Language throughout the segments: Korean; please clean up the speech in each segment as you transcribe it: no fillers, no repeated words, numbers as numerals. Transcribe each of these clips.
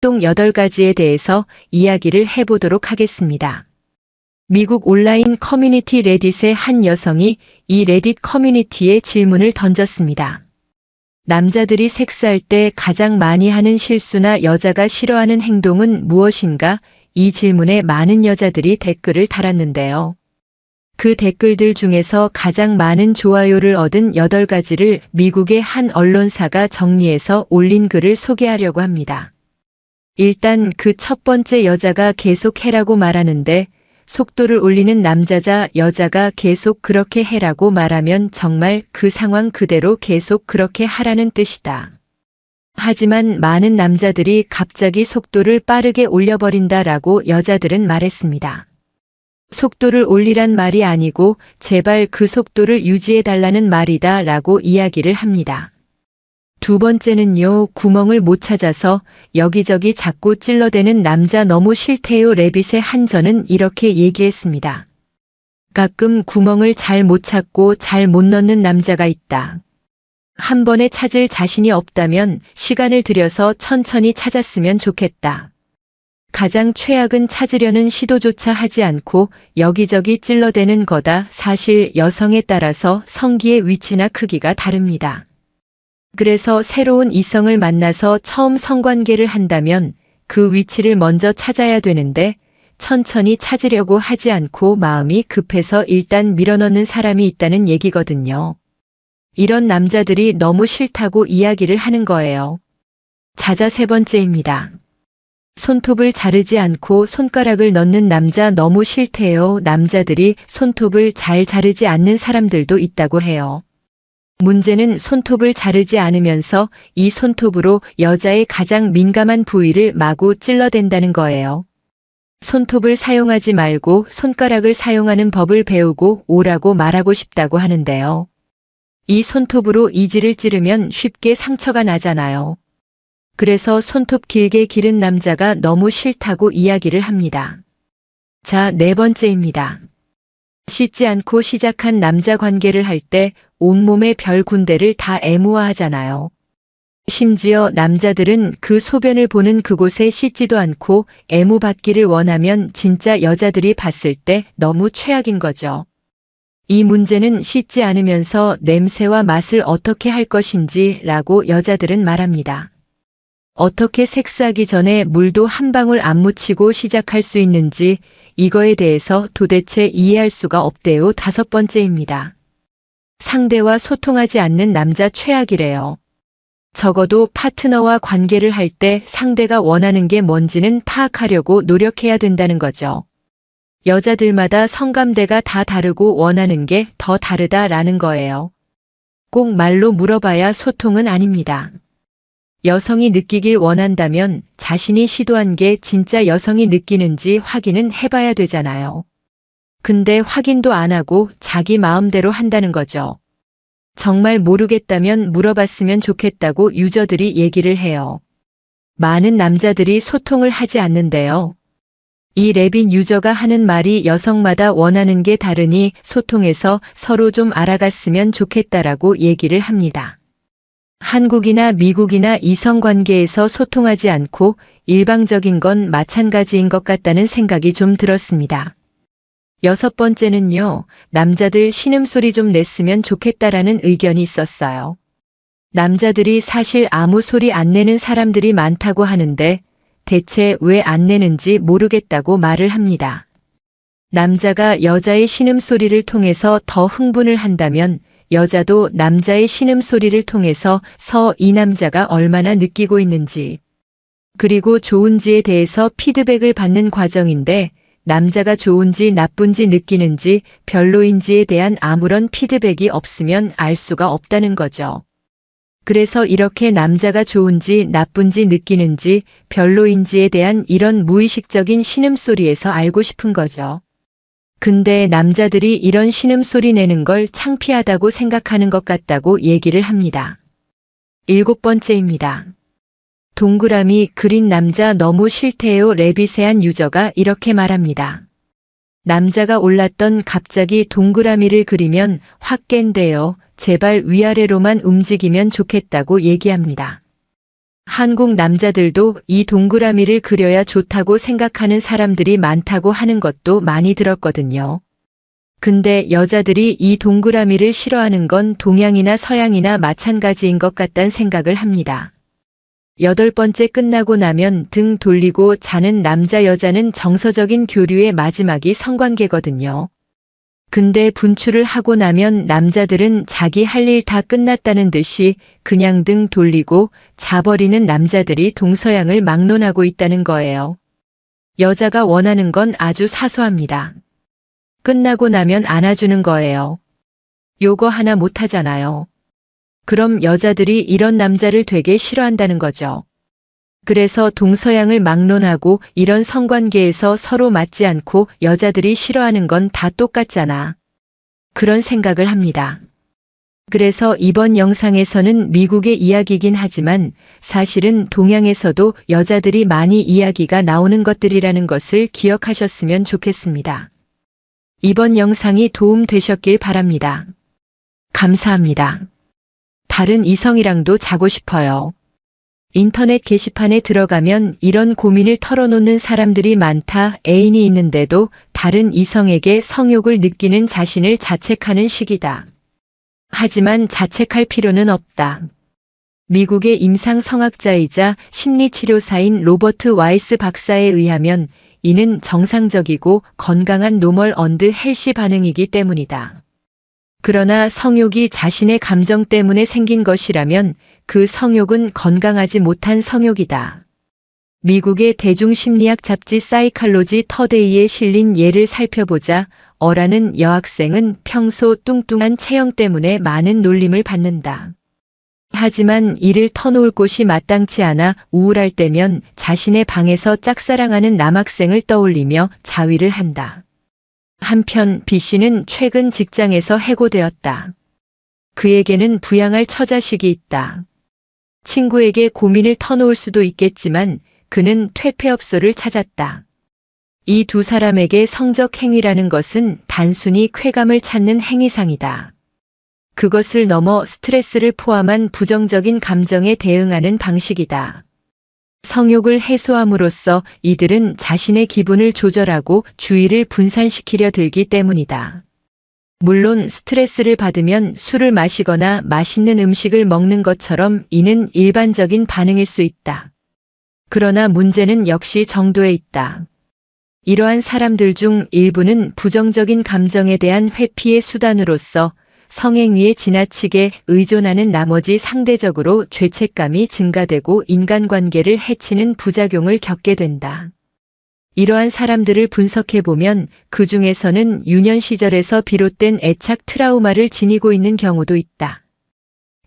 활동 8가지에 대해서 이야기를 해보도록 하겠습니다. 미국 온라인 커뮤니티 레딧의 한 여성이 이 레딧 커뮤니티에 질문을 던졌습니다. 남자들이 섹스할 때 가장 많이 하는 실수나 여자가 싫어하는 행동은 무엇인가? 이 질문에 많은 여자들이 댓글을 달았는데요. 그 댓글들 중에서 가장 많은 좋아요를 얻은 8가지를 미국의 한 언론사가 정리해서 올린 글을 소개하려고 합니다. 일단 그 첫 번째, 여자가 계속 해라고 말하는데, 속도를 올리는 남자자 여자가 계속 그렇게 해라고 말하면 정말 그 상황 그대로 계속 그렇게 하라는 뜻이다. 하지만 많은 남자들이 갑자기 속도를 빠르게 올려버린다라고 여자들은 말했습니다. 속도를 올리란 말이 아니고 제발 그 속도를 유지해달라는 말이다 라고 이야기를 합니다. 두 번째는요, 구멍을 못 찾아서 여기저기 자꾸 찔러대는 남자 너무 싫대요. 레빗의 한 전은 이렇게 얘기했습니다. 가끔 구멍을 잘 못 찾고 잘 못 넣는 남자가 있다. 한 번에 찾을 자신이 없다면 시간을 들여서 천천히 찾았으면 좋겠다. 가장 최악은 찾으려는 시도조차 하지 않고 여기저기 찔러대는 거다. 사실 여성에 따라서 성기의 위치나 크기가 다릅니다. 그래서 새로운 이성을 만나서 처음 성관계를 한다면 그 위치를 먼저 찾아야 되는데 천천히 찾으려고 하지 않고 마음이 급해서 일단 밀어넣는 사람이 있다는 얘기거든요. 이런 남자들이 너무 싫다고 이야기를 하는 거예요. 자자, 세 번째입니다. 손톱을 자르지 않고 손가락을 넣는 남자 너무 싫대요. 남자들이 손톱을 잘 자르지 않는 사람들도 있다고 해요. 문제는 손톱을 자르지 않으면서 이 손톱으로 여자의 가장 민감한 부위를 마구 찔러댄다는 거예요. 손톱을 사용하지 말고 손가락을 사용하는 법을 배우고 오라고 말하고 싶다고 하는데요. 이 손톱으로 이지를 찌르면 쉽게 상처가 나잖아요. 그래서 손톱 길게 기른 남자가 너무 싫다고 이야기를 합니다. 자, 네 번째입니다. 씻지 않고 시작한 남자 관계를 할 때 온몸의 별 군데를 다 애무화하잖아요. 심지어 남자들은 그 소변을 보는 그곳에 씻지도 않고 애무받기를 원하면 진짜 여자들이 봤을 때 너무 최악인 거죠. 이 문제는 씻지 않으면서 냄새와 맛을 어떻게 할 것인지 라고 여자들은 말합니다. 어떻게 섹스하기 전에 물도 한 방울 안 묻히고 시작할 수 있는지 이거에 대해서 도대체 이해할 수가 없대요. 다섯 번째입니다. 상대와 소통하지 않는 남자 최악이래요. 적어도 파트너와 관계를 할 때 상대가 원하는 게 뭔지는 파악하려고 노력해야 된다는 거죠. 여자들마다 성감대가 다 다르고 원하는 게 더 다르다라는 거예요. 꼭 말로 물어봐야 소통은 아닙니다. 여성이 느끼길 원한다면 자신이 시도한 게 진짜 여성이 느끼는지 확인은 해봐야 되잖아요. 근데 확인도 안 하고 자기 마음대로 한다는 거죠. 정말 모르겠다면 물어봤으면 좋겠다고 유저들이 얘기를 해요. 많은 남자들이 소통을 하지 않는데요. 이 레빗 유저가 하는 말이 여성마다 원하는 게 다르니 소통해서 서로 좀 알아갔으면 좋겠다라고 얘기를 합니다. 한국이나 미국이나 이성관계에서 소통하지 않고 일방적인 건 마찬가지인 것 같다는 생각이 좀 들었습니다. 여섯 번째는요, 남자들 신음소리 좀 냈으면 좋겠다라는 의견이 있었어요. 남자들이 사실 아무 소리 안 내는 사람들이 많다고 하는데 대체 왜 안 내는지 모르겠다고 말을 합니다. 남자가 여자의 신음소리를 통해서 더 흥분을 한다면 여자도 남자의 신음소리를 통해서 이 남자가 얼마나 느끼고 있는지, 그리고 좋은지에 대해서 피드백을 받는 과정인데 남자가 좋은지 나쁜지 느끼는지 별로인지에 대한 아무런 피드백이 없으면 알 수가 없다는 거죠. 그래서 이렇게 남자가 좋은지 나쁜지 느끼는지 별로인지에 대한 이런 무의식적인 신음소리에서 알고 싶은 거죠. 근데 남자들이 이런 신음소리 내는 걸 창피하다고 생각하는 것 같다고 얘기를 합니다. 일곱 번째입니다. 동그라미 그린 남자 너무 싫대요. 레빗의 한 유저가 이렇게 말합니다. 남자가 올랐던 갑자기 동그라미를 그리면 확 깬대요. 제발 위아래로만 움직이면 좋겠다고 얘기합니다. 한국 남자들도 이 동그라미를 그려야 좋다고 생각하는 사람들이 많다고 하는 것도 많이 들었거든요. 근데 여자들이 이 동그라미를 싫어하는 건 동양이나 서양이나 마찬가지인 것 같단 생각을 합니다. 8번째 끝나고 나면 등 돌리고 자는 남자 여자는 정서적인 교류의 마지막이 성관계거든요. 근데 분출을 하고 나면 남자들은 자기 할 일 다 끝났다는 듯이 그냥 등 돌리고 자버리는 남자들이 동서양을 막론하고 있다는 거예요. 여자가 원하는 건 아주 사소합니다. 끝나고 나면 안아주는 거예요. 요거 하나 못하잖아요. 그럼 여자들이 이런 남자를 되게 싫어한다는 거죠. 그래서 동서양을 막론하고 이런 성관계에서 서로 맞지 않고 여자들이 싫어하는 건 다 똑같잖아. 그런 생각을 합니다. 그래서 이번 영상에서는 미국의 이야기이긴 하지만 사실은 동양에서도 여자들이 많이 이야기가 나오는 것들이라는 것을 기억하셨으면 좋겠습니다. 이번 영상이 도움 되셨길 바랍니다. 감사합니다. 다른 이성이랑도 자고 싶어요. 인터넷 게시판에 들어가면 이런 고민을 털어놓는 사람들이 많다. 애인이 있는데도 다른 이성에게 성욕을 느끼는 자신을 자책하는 시기다. 하지만 자책할 필요는 없다. 미국의 임상성학자이자 심리치료사인 로버트 와이스 박사에 의하면 이는 정상적이고 건강한 노멀 언드 헬시 반응이기 때문이다. 그러나 성욕이 자신의 감정 때문에 생긴 것이라면 그 성욕은 건강하지 못한 성욕이다. 미국의 대중심리학 잡지 사이칼로지 터데이에 실린 예를 살펴보자. 어라는 여학생은 평소 뚱뚱한 체형 때문에 많은 놀림을 받는다. 하지만 이를 터놓을 곳이 마땅치 않아 우울할 때면 자신의 방에서 짝사랑하는 남학생을 떠올리며 자위를 한다. 한편 B씨는 최근 직장에서 해고되었다. 그에게는 부양할 처자식이 있다. 친구에게 고민을 터놓을 수도 있겠지만 그는 퇴폐업소를 찾았다. 이 두 사람에게 성적 행위라는 것은 단순히 쾌감을 찾는 행위상이다. 그것을 넘어 스트레스를 포함한 부정적인 감정에 대응하는 방식이다. 성욕을 해소함으로써 이들은 자신의 기분을 조절하고 주의를 분산시키려 들기 때문이다. 물론 스트레스를 받으면 술을 마시거나 맛있는 음식을 먹는 것처럼 이는 일반적인 반응일 수 있다. 그러나 문제는 역시 정도에 있다. 이러한 사람들 중 일부는 부정적인 감정에 대한 회피의 수단으로서 성행위에 지나치게 의존하는 나머지 상대적으로 죄책감이 증가되고 인간관계를 해치는 부작용을 겪게 된다. 이러한 사람들을 분석해보면 그 중에서는 유년 시절에서 비롯된 애착 트라우마를 지니고 있는 경우도 있다.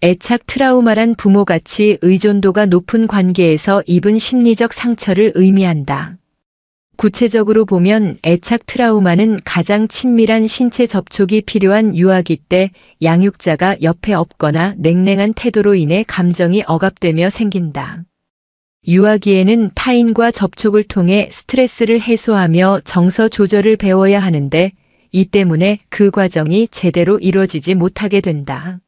애착 트라우마란 부모같이 의존도가 높은 관계에서 입은 심리적 상처를 의미한다. 구체적으로 보면 애착 트라우마는 가장 친밀한 신체 접촉이 필요한 유아기 때 양육자가 옆에 없거나 냉랭한 태도로 인해 감정이 억압되며 생긴다. 유아기에는 타인과 접촉을 통해 스트레스를 해소하며 정서 조절을 배워야 하는데 이 때문에 그 과정이 제대로 이루어지지 못하게 된다.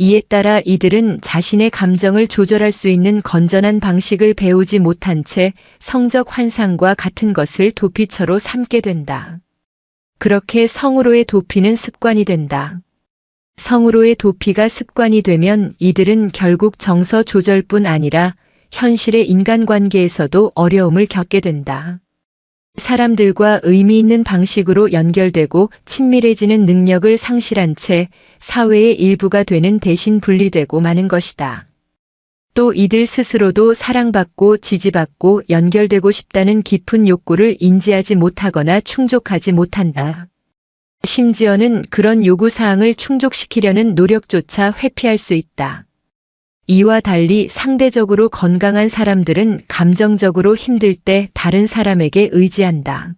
이에 따라 이들은 자신의 감정을 조절할 수 있는 건전한 방식을 배우지 못한 채 성적 환상과 같은 것을 도피처로 삼게 된다. 그렇게 성으로의 도피는 습관이 된다. 성으로의 도피가 습관이 되면 이들은 결국 정서 조절뿐 아니라 현실의 인간관계에서도 어려움을 겪게 된다. 사람들과 의미 있는 방식으로 연결되고 친밀해지는 능력을 상실한 채 사회의 일부가 되는 대신 분리되고 마는 것이다. 또 이들 스스로도 사랑받고 지지받고 연결되고 싶다는 깊은 욕구를 인지하지 못하거나 충족하지 못한다. 심지어는 그런 요구사항을 충족시키려는 노력조차 회피할 수 있다. 이와 달리 상대적으로 건강한 사람들은 감정적으로 힘들 때 다른 사람에게 의지한다.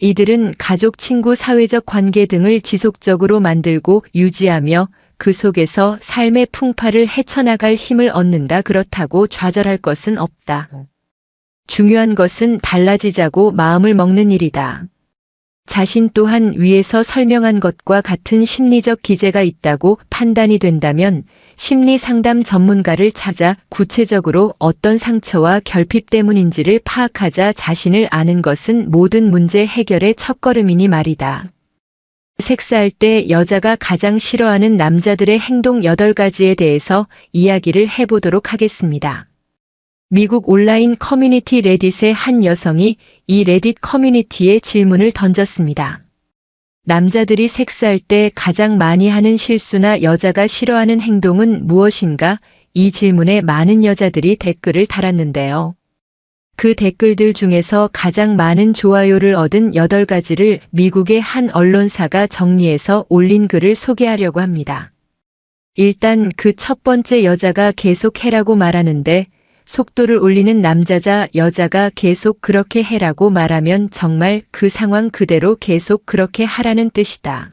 이들은 가족, 친구, 사회적 관계 등을 지속적으로 만들고 유지하며 그 속에서 삶의 풍파를 헤쳐나갈 힘을 얻는다. 그렇다고 좌절할 것은 없다. 중요한 것은 달라지자고 마음을 먹는 일이다. 자신 또한 위에서 설명한 것과 같은 심리적 기제가 있다고 판단이 된다면 심리 상담 전문가를 찾아 구체적으로 어떤 상처와 결핍 때문인지를 파악하자 자신을 아는 것은 모든 문제 해결의 첫걸음이니 말이다. 섹스할 때 여자가 가장 싫어하는 남자들의 행동 8가지에 대해서 이야기를 해보도록 하겠습니다. 미국 온라인 커뮤니티 레딧의 한 여성이 이 레딧 커뮤니티에 질문을 던졌습니다. 남자들이 섹스할 때 가장 많이 하는 실수나 여자가 싫어하는 행동은 무엇인가? 이 질문에 많은 여자들이 댓글을 달았는데요. 그 댓글들 중에서 가장 많은 좋아요를 얻은 8가지를 미국의 한 언론사가 정리해서 올린 글을 소개하려고 합니다. 일단 그 첫 번째, 여자가 계속 해라고 말하는데, 속도를 올리는 남자자 여자가 계속 그렇게 해라고 말하면 정말 그 상황 그대로 계속 그렇게 하라는 뜻이다.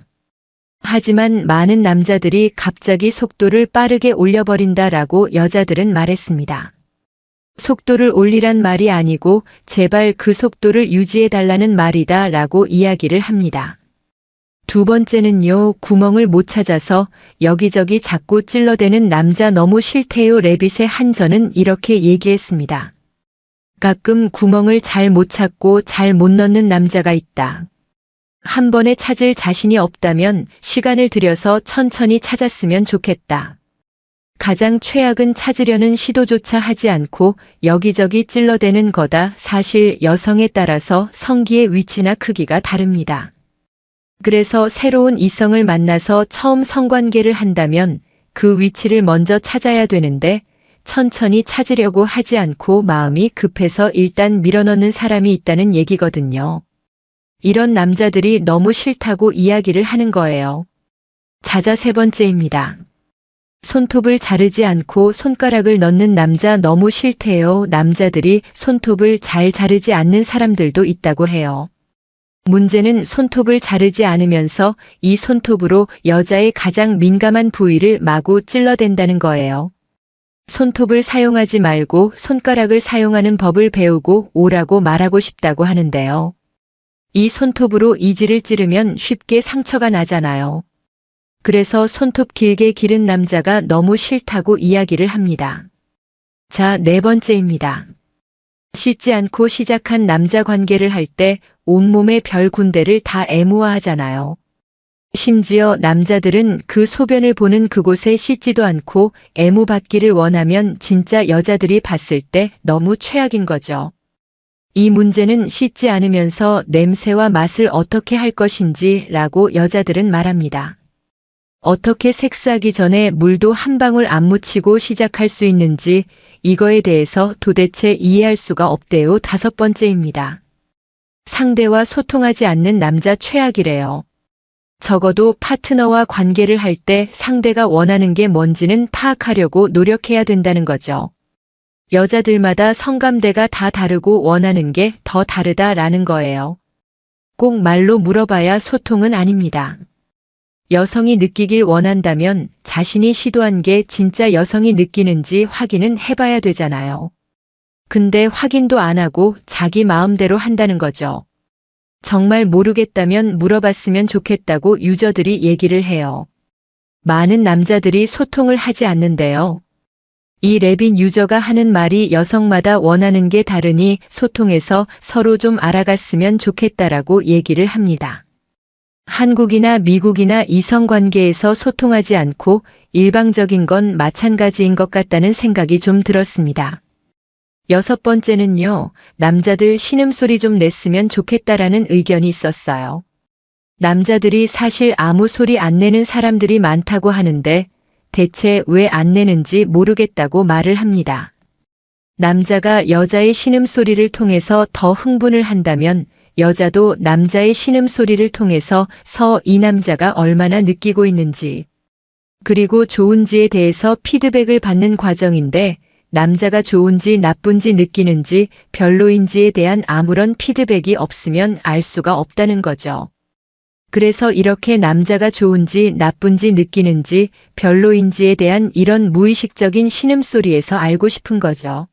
하지만 많은 남자들이 갑자기 속도를 빠르게 올려버린다라고 여자들은 말했습니다. 속도를 올리란 말이 아니고 제발 그 속도를 유지해달라는 말이다 라고 이야기를 합니다. 두 번째는요, 구멍을 못 찾아서 여기저기 자꾸 찔러대는 남자 너무 싫대요. 레빗의 한 전은 이렇게 얘기했습니다. 가끔 구멍을 잘 못 찾고 잘 못 넣는 남자가 있다. 한 번에 찾을 자신이 없다면 시간을 들여서 천천히 찾았으면 좋겠다. 가장 최악은 찾으려는 시도조차 하지 않고 여기저기 찔러대는 거다. 사실 여성에 따라서 성기의 위치나 크기가 다릅니다. 그래서 새로운 이성을 만나서 처음 성관계를 한다면 그 위치를 먼저 찾아야 되는데 천천히 찾으려고 하지 않고 마음이 급해서 일단 밀어넣는 사람이 있다는 얘기거든요. 이런 남자들이 너무 싫다고 이야기를 하는 거예요. 자자, 세 번째입니다. 손톱을 자르지 않고 손가락을 넣는 남자 너무 싫대요. 남자들이 손톱을 잘 자르지 않는 사람들도 있다고 해요. 문제는 손톱을 자르지 않으면서 이 손톱으로 여자의 가장 민감한 부위를 마구 찔러댄다는 거예요. 손톱을 사용하지 말고 손가락을 사용하는 법을 배우고 오라고 말하고 싶다고 하는데요. 이 손톱으로 이지를 찌르면 쉽게 상처가 나잖아요. 그래서 손톱 길게 기른 남자가 너무 싫다고 이야기를 합니다. 자, 네 번째입니다. 씻지 않고 시작한 남자 관계를 할 때 온몸에 별 군데를 다 애무화하잖아요. 심지어 남자들은 그 소변을 보는 그곳에 씻지도 않고 애무받기를 원하면 진짜 여자들이 봤을 때 너무 최악인 거죠. 이 문제는 씻지 않으면서 냄새와 맛을 어떻게 할 것인지 라고 여자들은 말합니다. 어떻게 섹스하기 전에 물도 한 방울 안 묻히고 시작할 수 있는지 이거에 대해서 도대체 이해할 수가 없대요. 다섯 번째입니다. 상대와 소통하지 않는 남자 최악이래요. 적어도 파트너와 관계를 할 때 상대가 원하는 게 뭔지는 파악하려고 노력해야 된다는 거죠. 여자들마다 성감대가 다 다르고 원하는 게 더 다르다라는 거예요. 꼭 말로 물어봐야 소통은 아닙니다. 여성이 느끼길 원한다면 자신이 시도한 게 진짜 여성이 느끼는지 확인은 해봐야 되잖아요. 근데 확인도 안 하고 자기 마음대로 한다는 거죠. 정말 모르겠다면 물어봤으면 좋겠다고 유저들이 얘기를 해요. 많은 남자들이 소통을 하지 않는데요. 이 레빗 유저가 하는 말이 여성마다 원하는 게 다르니 소통해서 서로 좀 알아갔으면 좋겠다라고 얘기를 합니다. 한국이나 미국이나 이성관계에서 소통하지 않고 일방적인 건 마찬가지인 것 같다는 생각이 좀 들었습니다. 여섯 번째는요, 남자들 신음소리 좀 냈으면 좋겠다라는 의견이 있었어요. 남자들이 사실 아무 소리 안 내는 사람들이 많다고 하는데 대체 왜 안 내는지 모르겠다고 말을 합니다. 남자가 여자의 신음소리를 통해서 더 흥분을 한다면 여자도 남자의 신음소리를 통해서 이 남자가 얼마나 느끼고 있는지, 그리고 좋은지에 대해서 피드백을 받는 과정인데 남자가 좋은지 나쁜지 느끼는지 별로인지에 대한 아무런 피드백이 없으면 알 수가 없다는 거죠. 그래서 이렇게 남자가 좋은지 나쁜지 느끼는지 별로인지에 대한 이런 무의식적인 신음소리에서 알고 싶은 거죠.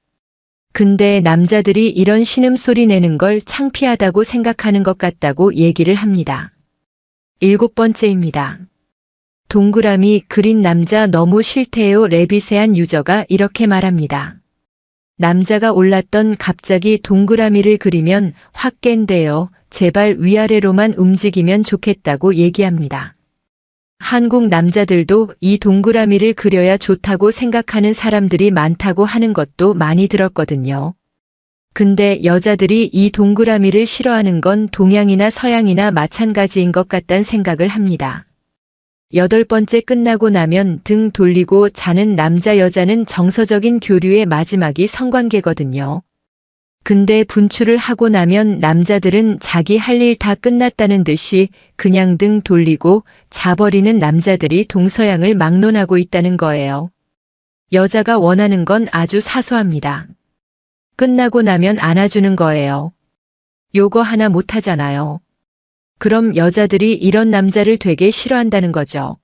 근데 남자들이 이런 신음소리 내는 걸 창피하다고 생각하는 것 같다고 얘기를 합니다. 일곱 번째입니다. 동그라미 그린 남자 너무 싫대요. 레빗의 한 유저가 이렇게 말합니다. 남자가 올랐던 갑자기 동그라미를 그리면 확 깬대요. 제발 위아래로만 움직이면 좋겠다고 얘기합니다. 한국 남자들도 이 동그라미를 그려야 좋다고 생각하는 사람들이 많다고 하는 것도 많이 들었거든요. 근데 여자들이 이 동그라미를 싫어하는 건 동양이나 서양이나 마찬가지인 것 같다는 생각을 합니다. 8번째 끝나고 나면 등 돌리고 자는 남자 여자는 정서적인 교류의 마지막이 성관계거든요. 근데 분출을 하고 나면 남자들은 자기 할 일 다 끝났다는 듯이 그냥 등 돌리고 자버리는 남자들이 동서양을 막론하고 있다는 거예요. 여자가 원하는 건 아주 사소합니다. 끝나고 나면 안아주는 거예요. 요거 하나 못하잖아요. 그럼 여자들이 이런 남자를 되게 싫어한다는 거죠.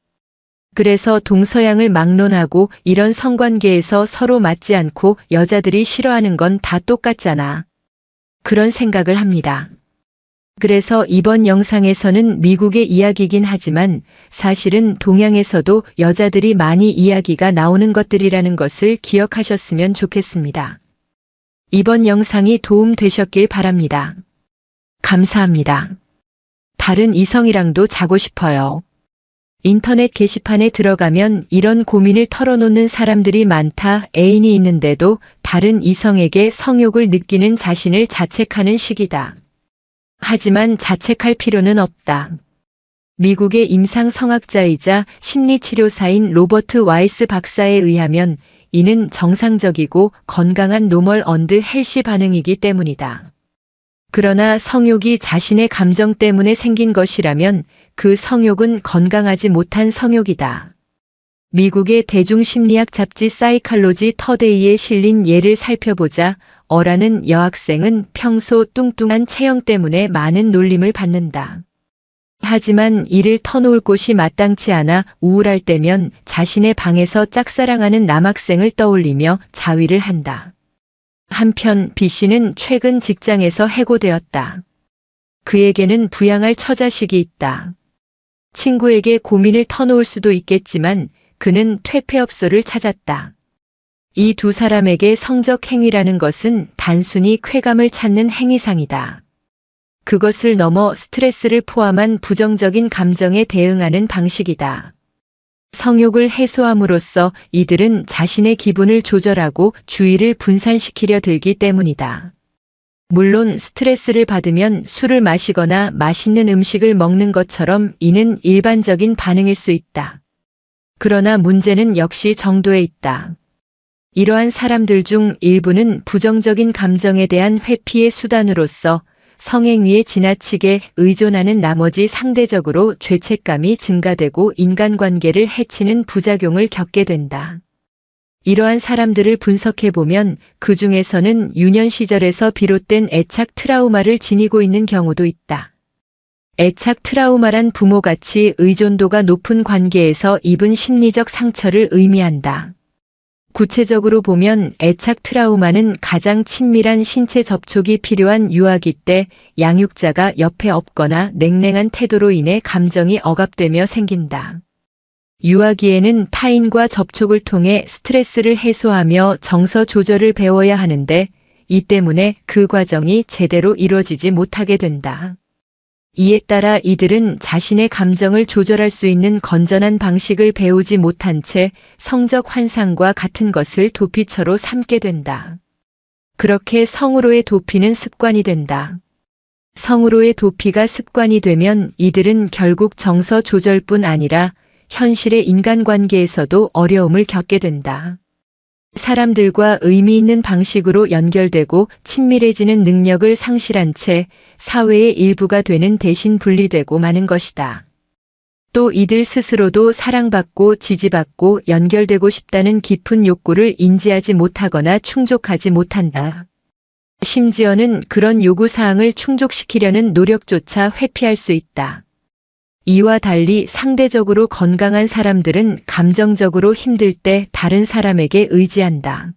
그래서 동서양을 막론하고 이런 성관계에서 서로 맞지 않고 여자들이 싫어하는 건 다 똑같잖아. 그런 생각을 합니다. 그래서 이번 영상에서는 미국의 이야기긴 하지만 사실은 동양에서도 여자들이 많이 이야기가 나오는 것들이라는 것을 기억하셨으면 좋겠습니다. 이번 영상이 도움 되셨길 바랍니다. 감사합니다. 다른 이성이랑도 자고 싶어요. 인터넷 게시판에 들어가면 이런 고민을 털어놓는 사람들이 많다. 애인이 있는데도 다른 이성에게 성욕을 느끼는 자신을 자책하는 시기다. 하지만 자책할 필요는 없다. 미국의 임상성학자이자 심리치료사인 로버트 와이스 박사에 의하면 이는 정상적이고 건강한 노멀 언드 헬시 반응이기 때문이다. 그러나 성욕이 자신의 감정 때문에 생긴 것이라면 그 성욕은 건강하지 못한 성욕이다. 미국의 대중심리학 잡지 사이칼로지 터데이에 실린 예를 살펴보자. 어라는 여학생은 평소 뚱뚱한 체형 때문에 많은 놀림을 받는다. 하지만 이를 터놓을 곳이 마땅치 않아 우울할 때면 자신의 방에서 짝사랑하는 남학생을 떠올리며 자위를 한다. 한편 B씨는 최근 직장에서 해고되었다. 그에게는 부양할 처자식이 있다. 친구에게 고민을 터놓을 수도 있겠지만 그는 퇴폐업소를 찾았다. 이 두 사람에게 성적 행위라는 것은 단순히 쾌감을 찾는 행위상이다. 그것을 넘어 스트레스를 포함한 부정적인 감정에 대응하는 방식이다. 성욕을 해소함으로써 이들은 자신의 기분을 조절하고 주의를 분산시키려 들기 때문이다. 물론 스트레스를 받으면 술을 마시거나 맛있는 음식을 먹는 것처럼 이는 일반적인 반응일 수 있다. 그러나 문제는 역시 정도에 있다. 이러한 사람들 중 일부는 부정적인 감정에 대한 회피의 수단으로서 성행위에 지나치게 의존하는 나머지 상대적으로 죄책감이 증가되고 인간관계를 해치는 부작용을 겪게 된다. 이러한 사람들을 분석해보면 그 중에서는 유년 시절에서 비롯된 애착 트라우마를 지니고 있는 경우도 있다. 애착 트라우마란 부모같이 의존도가 높은 관계에서 입은 심리적 상처를 의미한다. 구체적으로 보면 애착 트라우마는 가장 친밀한 신체 접촉이 필요한 유아기 때 양육자가 옆에 없거나 냉랭한 태도로 인해 감정이 억압되며 생긴다. 유아기에는 타인과 접촉을 통해 스트레스를 해소하며 정서 조절을 배워야 하는데 이 때문에 그 과정이 제대로 이루어지지 못하게 된다. 이에 따라 이들은 자신의 감정을 조절할 수 있는 건전한 방식을 배우지 못한 채 성적 환상과 같은 것을 도피처로 삼게 된다. 그렇게 성으로의 도피는 습관이 된다. 성으로의 도피가 습관이 되면 이들은 결국 정서 조절뿐 아니라 현실의 인간관계에서도 어려움을 겪게 된다. 사람들과 의미 있는 방식으로 연결되고 친밀해지는 능력을 상실한 채 사회의 일부가 되는 대신 분리되고 마는 것이다. 또 이들 스스로도 사랑받고 지지받고 연결되고 싶다는 깊은 욕구를 인지하지 못하거나 충족하지 못한다. 심지어는 그런 요구사항을 충족시키려는 노력조차 회피할 수 있다. 이와 달리 상대적으로 건강한 사람들은 감정적으로 힘들 때 다른 사람에게 의지한다.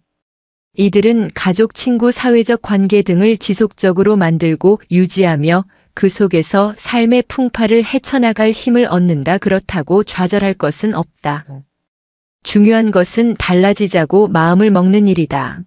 이들은 가족, 친구, 사회적 관계 등을 지속적으로 만들고 유지하며 그 속에서 삶의 풍파를 헤쳐나갈 힘을 얻는다. 그렇다고 좌절할 것은 없다. 중요한 것은 달라지자고 마음을 먹는 일이다.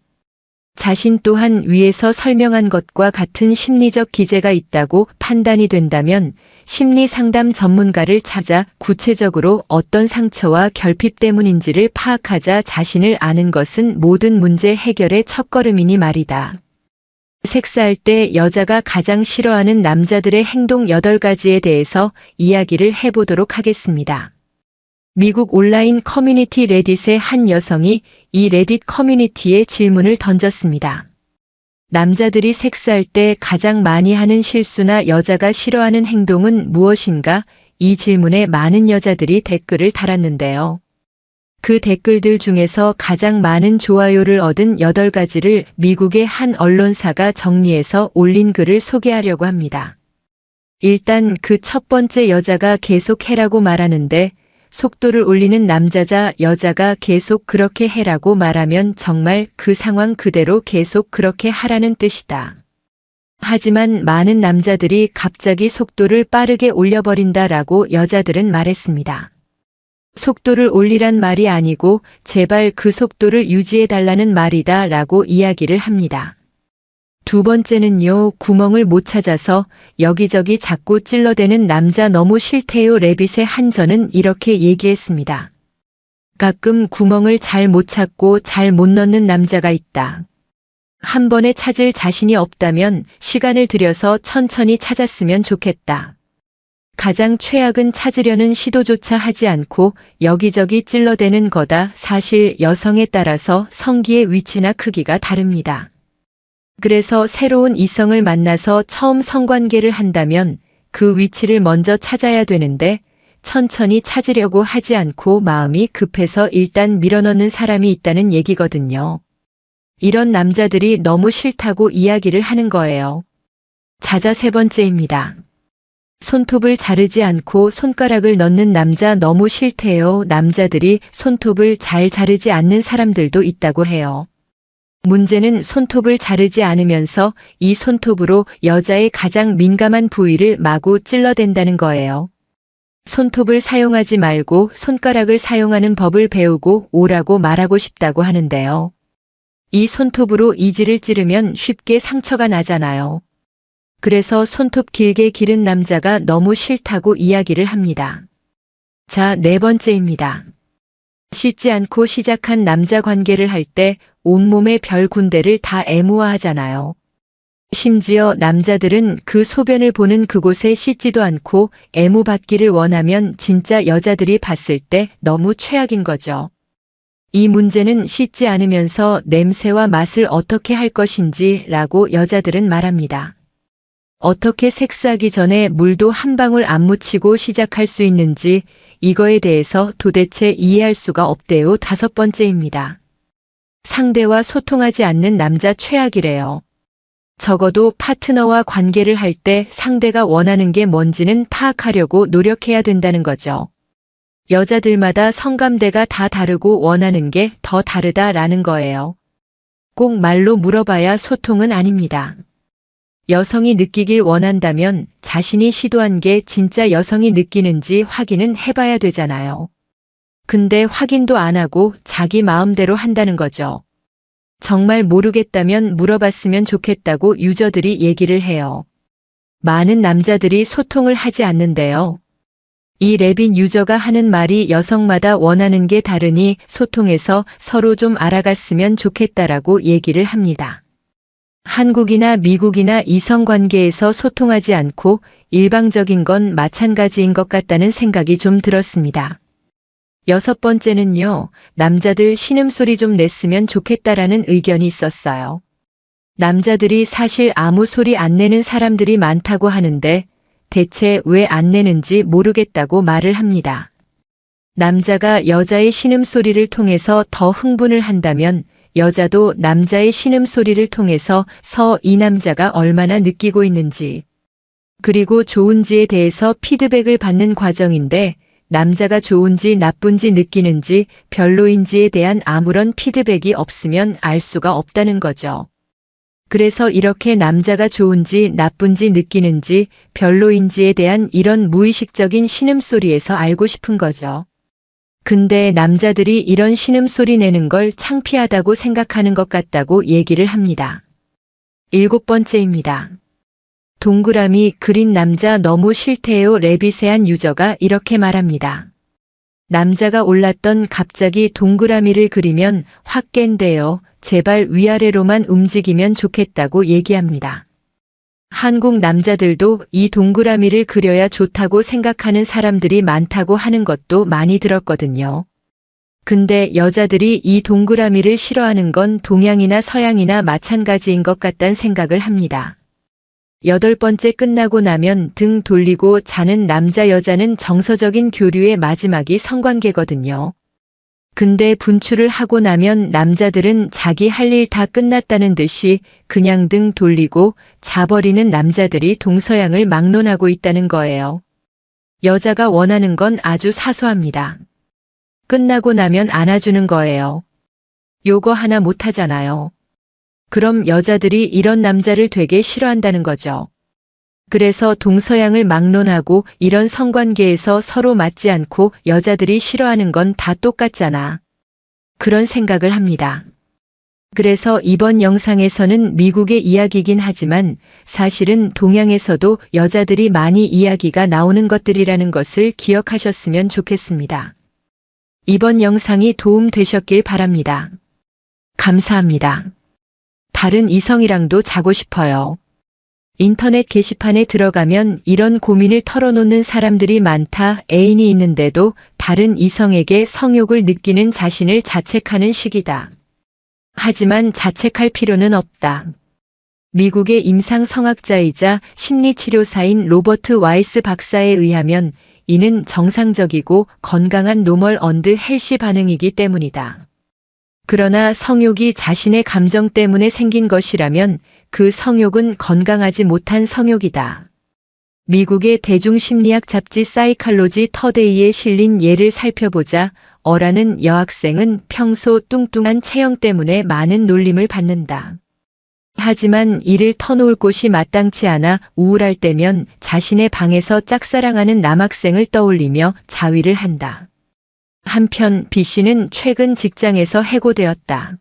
자신 또한 위에서 설명한 것과 같은 심리적 기제가 있다고 판단이 된다면 심리 상담 전문가를 찾아 구체적으로 어떤 상처와 결핍 때문인지를 파악하자. 자신을 아는 것은 모든 문제 해결의 첫걸음이니 말이다. 섹스할 때 여자가 가장 싫어하는 남자들의 행동 8가지에 대해서 이야기를 해보도록 하겠습니다. 미국 온라인 커뮤니티 레딧의 한 여성이 이 레딧 커뮤니티에 질문을 던졌습니다. 남자들이 섹스할 때 가장 많이 하는 실수나 여자가 싫어하는 행동은 무엇인가? 이 질문에 많은 여자들이 댓글을 달았는데요. 그 댓글들 중에서 가장 많은 좋아요를 얻은 8가지를 미국의 한 언론사가 정리해서 올린 글을 소개하려고 합니다. 일단 그 첫 번째, 여자가 계속 해라고 말하는데 속도를 올리는 남자자 여자가 계속 그렇게 해라고 말하면 정말 그 상황 그대로 계속 그렇게 하라는 뜻이다. 하지만 많은 남자들이 갑자기 속도를 빠르게 올려버린다라고 여자들은 말했습니다. 속도를 올리란 말이 아니고 제발 그 속도를 유지해달라는 말이다 라고 이야기를 합니다. 두 번째는요, 구멍을 못 찾아서 여기저기 자꾸 찔러대는 남자 너무 싫대요. 레빗의 한 전은 이렇게 얘기했습니다. 가끔 구멍을 잘 못 찾고 잘 못 넣는 남자가 있다. 한 번에 찾을 자신이 없다면 시간을 들여서 천천히 찾았으면 좋겠다. 가장 최악은 찾으려는 시도조차 하지 않고 여기저기 찔러대는 거다. 사실 여성에 따라서 성기의 위치나 크기가 다릅니다. 그래서 새로운 이성을 만나서 처음 성관계를 한다면 그 위치를 먼저 찾아야 되는데 천천히 찾으려고 하지 않고 마음이 급해서 일단 밀어넣는 사람이 있다는 얘기거든요. 이런 남자들이 너무 싫다고 이야기를 하는 거예요. 자자, 세 번째입니다. 손톱을 자르지 않고 손가락을 넣는 남자 너무 싫대요. 남자들이 손톱을 잘 자르지 않는 사람들도 있다고 해요. 문제는 손톱을 자르지 않으면서 이 손톱으로 여자의 가장 민감한 부위를 마구 찔러댄다는 거예요. 손톱을 사용하지 말고 손가락을 사용하는 법을 배우고 오라고 말하고 싶다고 하는데요. 이 손톱으로 이지를 찌르면 쉽게 상처가 나잖아요. 그래서 손톱 길게 기른 남자가 너무 싫다고 이야기를 합니다. 자, 네 번째입니다. 씻지 않고 시작한 남자 관계를 할 때 온몸의 별 군데를 다 애무화하잖아요. 심지어 남자들은 그 소변을 보는 그곳에 씻지도 않고 애무받기를 원하면 진짜 여자들이 봤을 때 너무 최악인 거죠. 이 문제는 씻지 않으면서 냄새와 맛을 어떻게 할 것인지 라고 여자들은 말합니다. 어떻게 섹스하기 전에 물도 한 방울 안 묻히고 시작할 수 있는지 이거에 대해서 도대체 이해할 수가 없대요. 다섯 번째입니다. 상대와 소통하지 않는 남자 최악이래요. 적어도 파트너와 관계를 할 때 상대가 원하는 게 뭔지는 파악하려고 노력해야 된다는 거죠. 여자들마다 성감대가 다 다르고 원하는 게 더 다르다라는 거예요. 꼭 말로 물어봐야 소통은 아닙니다. 여성이 느끼길 원한다면 자신이 시도한 게 진짜 여성이 느끼는지 확인은 해봐야 되잖아요. 근데 확인도 안 하고 자기 마음대로 한다는 거죠. 정말 모르겠다면 물어봤으면 좋겠다고 유저들이 얘기를 해요. 많은 남자들이 소통을 하지 않는데요. 이 레빗 유저가 하는 말이 여성마다 원하는 게 다르니 소통해서 서로 좀 알아갔으면 좋겠다라고 얘기를 합니다. 한국이나 미국이나 이성관계에서 소통하지 않고 일방적인 건 마찬가지인 것 같다는 생각이 좀 들었습니다. 여섯 번째는요, 남자들 신음소리 좀 냈으면 좋겠다라는 의견이 있었어요. 남자들이 사실 아무 소리 안 내는 사람들이 많다고 하는데 대체 왜 안 내는지 모르겠다고 말을 합니다. 남자가 여자의 신음소리를 통해서 더 흥분을 한다면 여자도 남자의 신음소리를 통해서 이 남자가 얼마나 느끼고 있는지, 그리고 좋은지에 대해서 피드백을 받는 과정인데 남자가 좋은지 나쁜지 느끼는지 별로인지에 대한 아무런 피드백이 없으면 알 수가 없다는 거죠. 그래서 이렇게 남자가 좋은지 나쁜지 느끼는지 별로인지에 대한 이런 무의식적인 신음소리에서 알고 싶은 거죠. 근데 남자들이 이런 신음소리 내는 걸 창피하다고 생각하는 것 같다고 얘기를 합니다. 7번째입니다. 동그라미 그린 남자 너무 싫대요. 레빗의 한 유저가 이렇게 말합니다. 남자가 올랐던 갑자기 동그라미를 그리면 확 깬대요. 제발 위아래로만 움직이면 좋겠다고 얘기합니다. 한국 남자들도 이 동그라미를 그려야 좋다고 생각하는 사람들이 많다고 하는 것도 많이 들었거든요. 근데 여자들이 이 동그라미를 싫어하는 건 동양이나 서양이나 마찬가지인 것 같다는 생각을 합니다. 8번째 끝나고 나면 등 돌리고 자는 남자 여자는 정서적인 교류의 마지막이 성관계거든요. 근데 분출을 하고 나면 남자들은 자기 할 일 다 끝났다는 듯이 그냥 등 돌리고 자버리는 남자들이 동서양을 막론하고 있다는 거예요. 여자가 원하는 건 아주 사소합니다. 끝나고 나면 안아주는 거예요. 요거 하나 못하잖아요. 그럼 여자들이 이런 남자를 되게 싫어한다는 거죠. 그래서 동서양을 막론하고 이런 성관계에서 서로 맞지 않고 여자들이 싫어하는 건 다 똑같잖아. 그런 생각을 합니다. 그래서 이번 영상에서는 미국의 이야기이긴 하지만 사실은 동양에서도 여자들이 많이 이야기가 나오는 것들이라는 것을 기억하셨으면 좋겠습니다. 이번 영상이 도움 되셨길 바랍니다. 감사합니다. 다른 이성이랑도 자고 싶어요. 인터넷 게시판에 들어가면 이런 고민을 털어놓는 사람들이 많다. 애인이 있는데도 다른 이성에게 성욕을 느끼는 자신을 자책하는 시기다. 하지만 자책할 필요는 없다. 미국의 임상성학자이자 심리치료사인 로버트 와이스 박사에 의하면 이는 정상적이고 건강한 노멀 언드 헬시 반응이기 때문이다. 그러나 성욕이 자신의 감정 때문에 생긴 것이라면 그 성욕은 건강하지 못한 성욕이다. 미국의 대중심리학 잡지 사이칼로지 터데이에 실린 예를 살펴보자 어라는 여학생은 평소 뚱뚱한 체형 때문에 많은 놀림을 받는다. 하지만 이를 터놓을 곳이 마땅치 않아 우울할 때면 자신의 방에서 짝사랑하는 남학생을 떠올리며 자위를 한다. 한편 B씨는 최근 직장에서 해고되었다.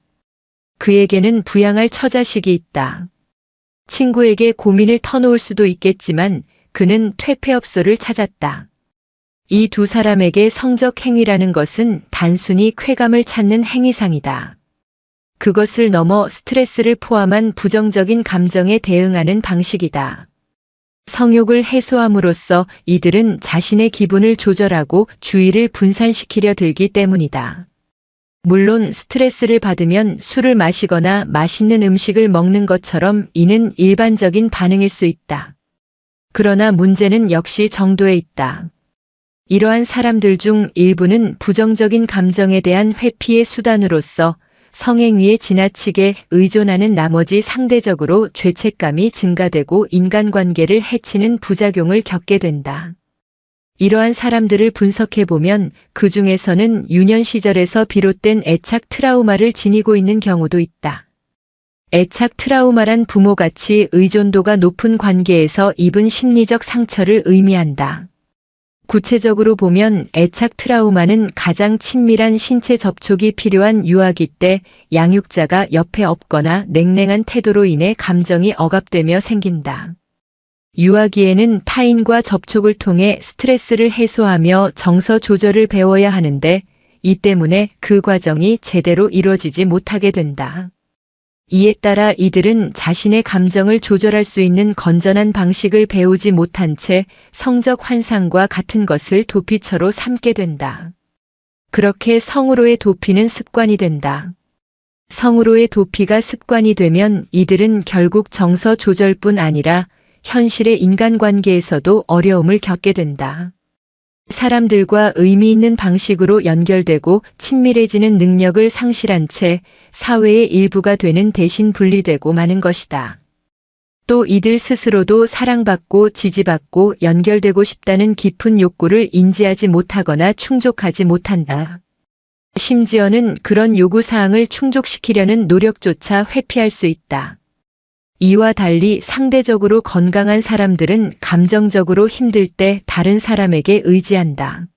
그에게는 부양할 처자식이 있다. 친구에게 고민을 터놓을 수도 있겠지만 그는 퇴폐업소를 찾았다. 이 두 사람에게 성적 행위라는 것은 단순히 쾌감을 찾는 행위상이다. 그것을 넘어 스트레스를 포함한 부정적인 감정에 대응하는 방식이다. 성욕을 해소함으로써 이들은 자신의 기분을 조절하고 주의를 분산시키려 들기 때문이다. 물론 스트레스를 받으면 술을 마시거나 맛있는 음식을 먹는 것처럼 이는 일반적인 반응일 수 있다. 그러나 문제는 역시 정도에 있다. 이러한 사람들 중 일부는 부정적인 감정에 대한 회피의 수단으로서 성행위에 지나치게 의존하는 나머지 상대적으로 죄책감이 증가되고 인간관계를 해치는 부작용을 겪게 된다. 이러한 사람들을 분석해보면 그 중에서는 유년 시절에서 비롯된 애착 트라우마를 지니고 있는 경우도 있다. 애착 트라우마란 부모같이 의존도가 높은 관계에서 입은 심리적 상처를 의미한다. 구체적으로 보면 애착 트라우마는 가장 친밀한 신체 접촉이 필요한 유아기 때 양육자가 옆에 없거나 냉랭한 태도로 인해 감정이 억압되며 생긴다. 유아기에는 타인과 접촉을 통해 스트레스를 해소하며 정서 조절을 배워야 하는데 이 때문에 그 과정이 제대로 이루어지지 못하게 된다. 이에 따라 이들은 자신의 감정을 조절할 수 있는 건전한 방식을 배우지 못한 채 성적 환상과 같은 것을 도피처로 삼게 된다. 그렇게 성으로의 도피는 습관이 된다. 성으로의 도피가 습관이 되면 이들은 결국 정서 조절뿐 아니라 현실의 인간관계에서도 어려움을 겪게 된다. 사람들과 의미 있는 방식으로 연결되고 친밀해지는 능력을 상실한 채 사회의 일부가 되는 대신 분리되고 마는 것이다. 또 이들 스스로도 사랑받고 지지받고 연결되고 싶다는 깊은 욕구를 인지하지 못하거나 충족하지 못한다. 심지어는 그런 요구사항을 충족시키려는 노력조차 회피할 수 있다. 이와 달리 상대적으로 건강한 사람들은 감정적으로 힘들 때 다른 사람에게 의지한다.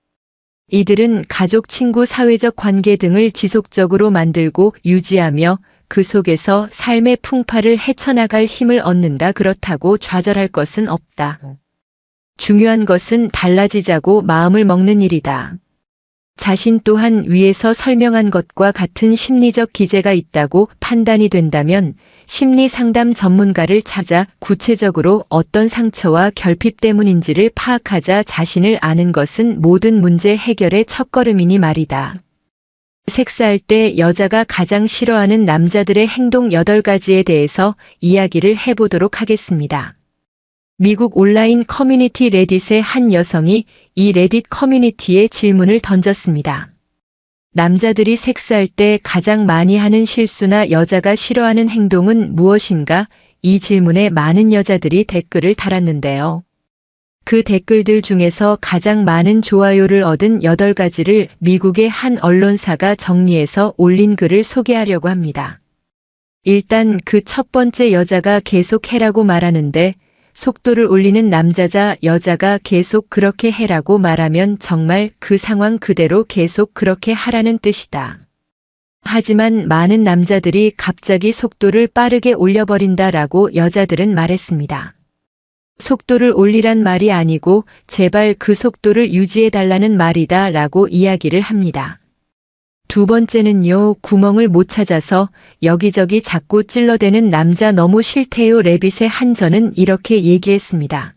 이들은 가족, 친구, 사회적 관계 등을 지속적으로 만들고 유지하며 그 속에서 삶의 풍파를 헤쳐나갈 힘을 얻는다. 그렇다고 좌절할 것은 없다. 중요한 것은 달라지자고 마음을 먹는 일이다. 자신 또한 위에서 설명한 것과 같은 심리적 기제가 있다고 판단이 된다면 심리 상담 전문가를 찾아 구체적으로 어떤 상처와 결핍 때문인지를 파악하자. 자신을 아는 것은 모든 문제 해결의 첫걸음이니 말이다. 섹스할 때 여자가 가장 싫어하는 남자들의 행동 8가지에 대해서 이야기를 해보도록 하겠습니다. 미국 온라인 커뮤니티 레딧의 한 여성이 이 레딧 커뮤니티에 질문을 던졌습니다. 남자들이 섹스할 때 가장 많이 하는 실수나 여자가 싫어하는 행동은 무엇인가? 이 질문에 많은 여자들이 댓글을 달았는데요. 그 댓글들 중에서 가장 많은 좋아요를 얻은 8가지를 미국의 한 언론사가 정리해서 올린 글을 소개하려고 합니다. 일단 그 첫 번째, 여자가 계속 해라고 말하는데 속도를 올리는 남자자 여자가 계속 그렇게 해라고 말하면 정말 그 상황 그대로 계속 그렇게 하라는 뜻이다. 하지만 많은 남자들이 갑자기 속도를 빠르게 올려버린다라고 여자들은 말했습니다. 속도를 올리란 말이 아니고 제발 그 속도를 유지해달라는 말이다 라고 이야기를 합니다. 두 번째는요, 구멍을 못 찾아서 여기저기 자꾸 찔러대는 남자 너무 싫대요. 레빗의 한 전은 이렇게 얘기했습니다.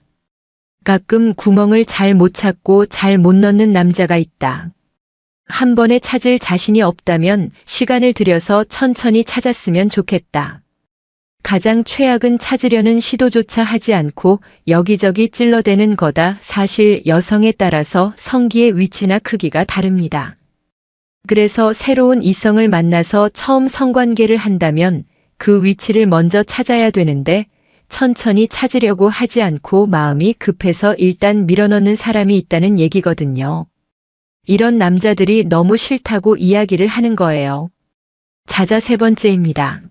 가끔 구멍을 잘 못 찾고 잘 못 넣는 남자가 있다. 한 번에 찾을 자신이 없다면 시간을 들여서 천천히 찾았으면 좋겠다. 가장 최악은 찾으려는 시도조차 하지 않고 여기저기 찔러대는 거다. 사실 여성에 따라서 성기의 위치나 크기가 다릅니다. 그래서 새로운 이성을 만나서 처음 성관계를 한다면 그 위치를 먼저 찾아야 되는데 천천히 찾으려고 하지 않고 마음이 급해서 일단 밀어넣는 사람이 있다는 얘기거든요. 이런 남자들이 너무 싫다고 이야기를 하는 거예요. 자자, 세 번째입니다.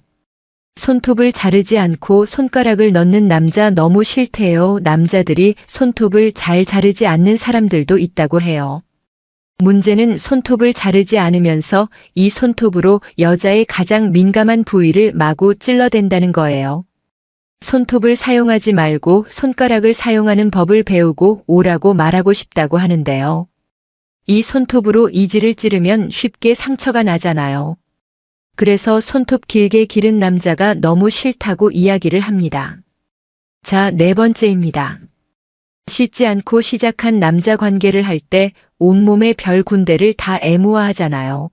손톱을 자르지 않고 손가락을 넣는 남자 너무 싫대요. 남자들이 손톱을 잘 자르지 않는 사람들도 있다고 해요. 문제는 손톱을 자르지 않으면서 이 손톱으로 여자의 가장 민감한 부위를 마구 찔러댄다는 거예요. 손톱을 사용하지 말고 손가락을 사용하는 법을 배우고 오라고 말하고 싶다고 하는데요. 이 손톱으로 이지를 찌르면 쉽게 상처가 나잖아요. 그래서 손톱 길게 기른 남자가 너무 싫다고 이야기를 합니다. 자, 네 번째입니다. 씻지 않고 시작한 남자 관계를 할 때 온몸의 별 군데를 다 애무화하잖아요.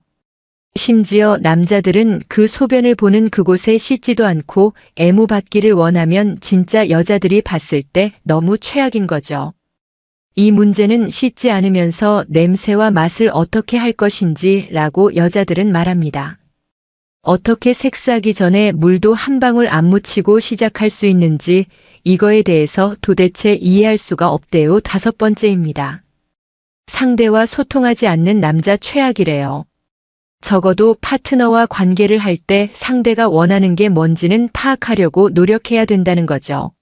심지어 남자들은 그 소변을 보는 그곳에 씻지도 않고 애무받기를 원하면 진짜 여자들이 봤을 때 너무 최악인 거죠. 이 문제는 씻지 않으면서 냄새와 맛을 어떻게 할 것인지 라고 여자들은 말합니다. 어떻게 섹스하기 전에 물도 한 방울 안 묻히고 시작할 수 있는지 이거에 대해서 도대체 이해할 수가 없대요. 다섯 번째입니다. 상대와 소통하지 않는 남자 최악이래요. 적어도 파트너와 관계를 할 때 상대가 원하는 게 뭔지는 파악하려고 노력해야 된다는 거죠.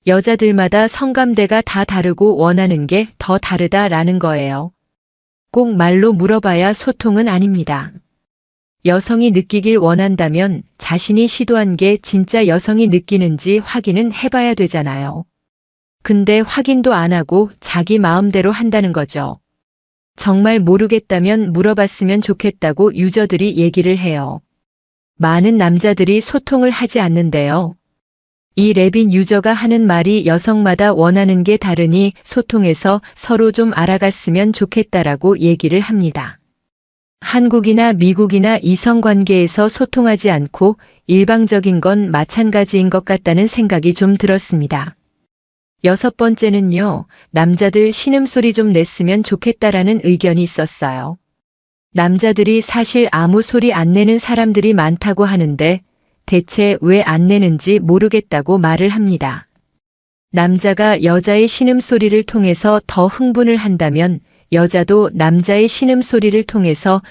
여자들마다 성감대가 다 다르고 원하는 게 더 다르다라는 거예요. 꼭 말로 물어봐야 소통은 아닙니다. 여성이 느끼길 원한다면 자신이 시도한 게 진짜 여성이 느끼는지 확인은 해봐야 되잖아요. 근데 확인도 안 하고 자기 마음대로 한다는 거죠. 정말 모르겠다면 물어봤으면 좋겠다고 유저들이 얘기를 해요. 많은 남자들이 소통을 하지 않는데요. 이 레빗 유저가 하는 말이 여성마다 원하는 게 다르니 소통해서 서로 좀 알아갔으면 좋겠다라고 얘기를 합니다. 한국이나 미국이나 이성관계에서 소통하지 않고 일방적인 건 마찬가지인 것 같다는 생각이 좀 들었습니다. 여섯 번째는요, 남자들 신음소리 좀 냈으면 좋겠다라는 의견이 있었어요. 남자들이 사실 아무 소리 안 내는 사람들이 많다고 하는데 대체 왜 안 내는지 모르겠다고 말을 합니다. 남자가 여자의 신음소리를 통해서 더 흥분을 한다면 여자도 남자의 신음소리를 통해서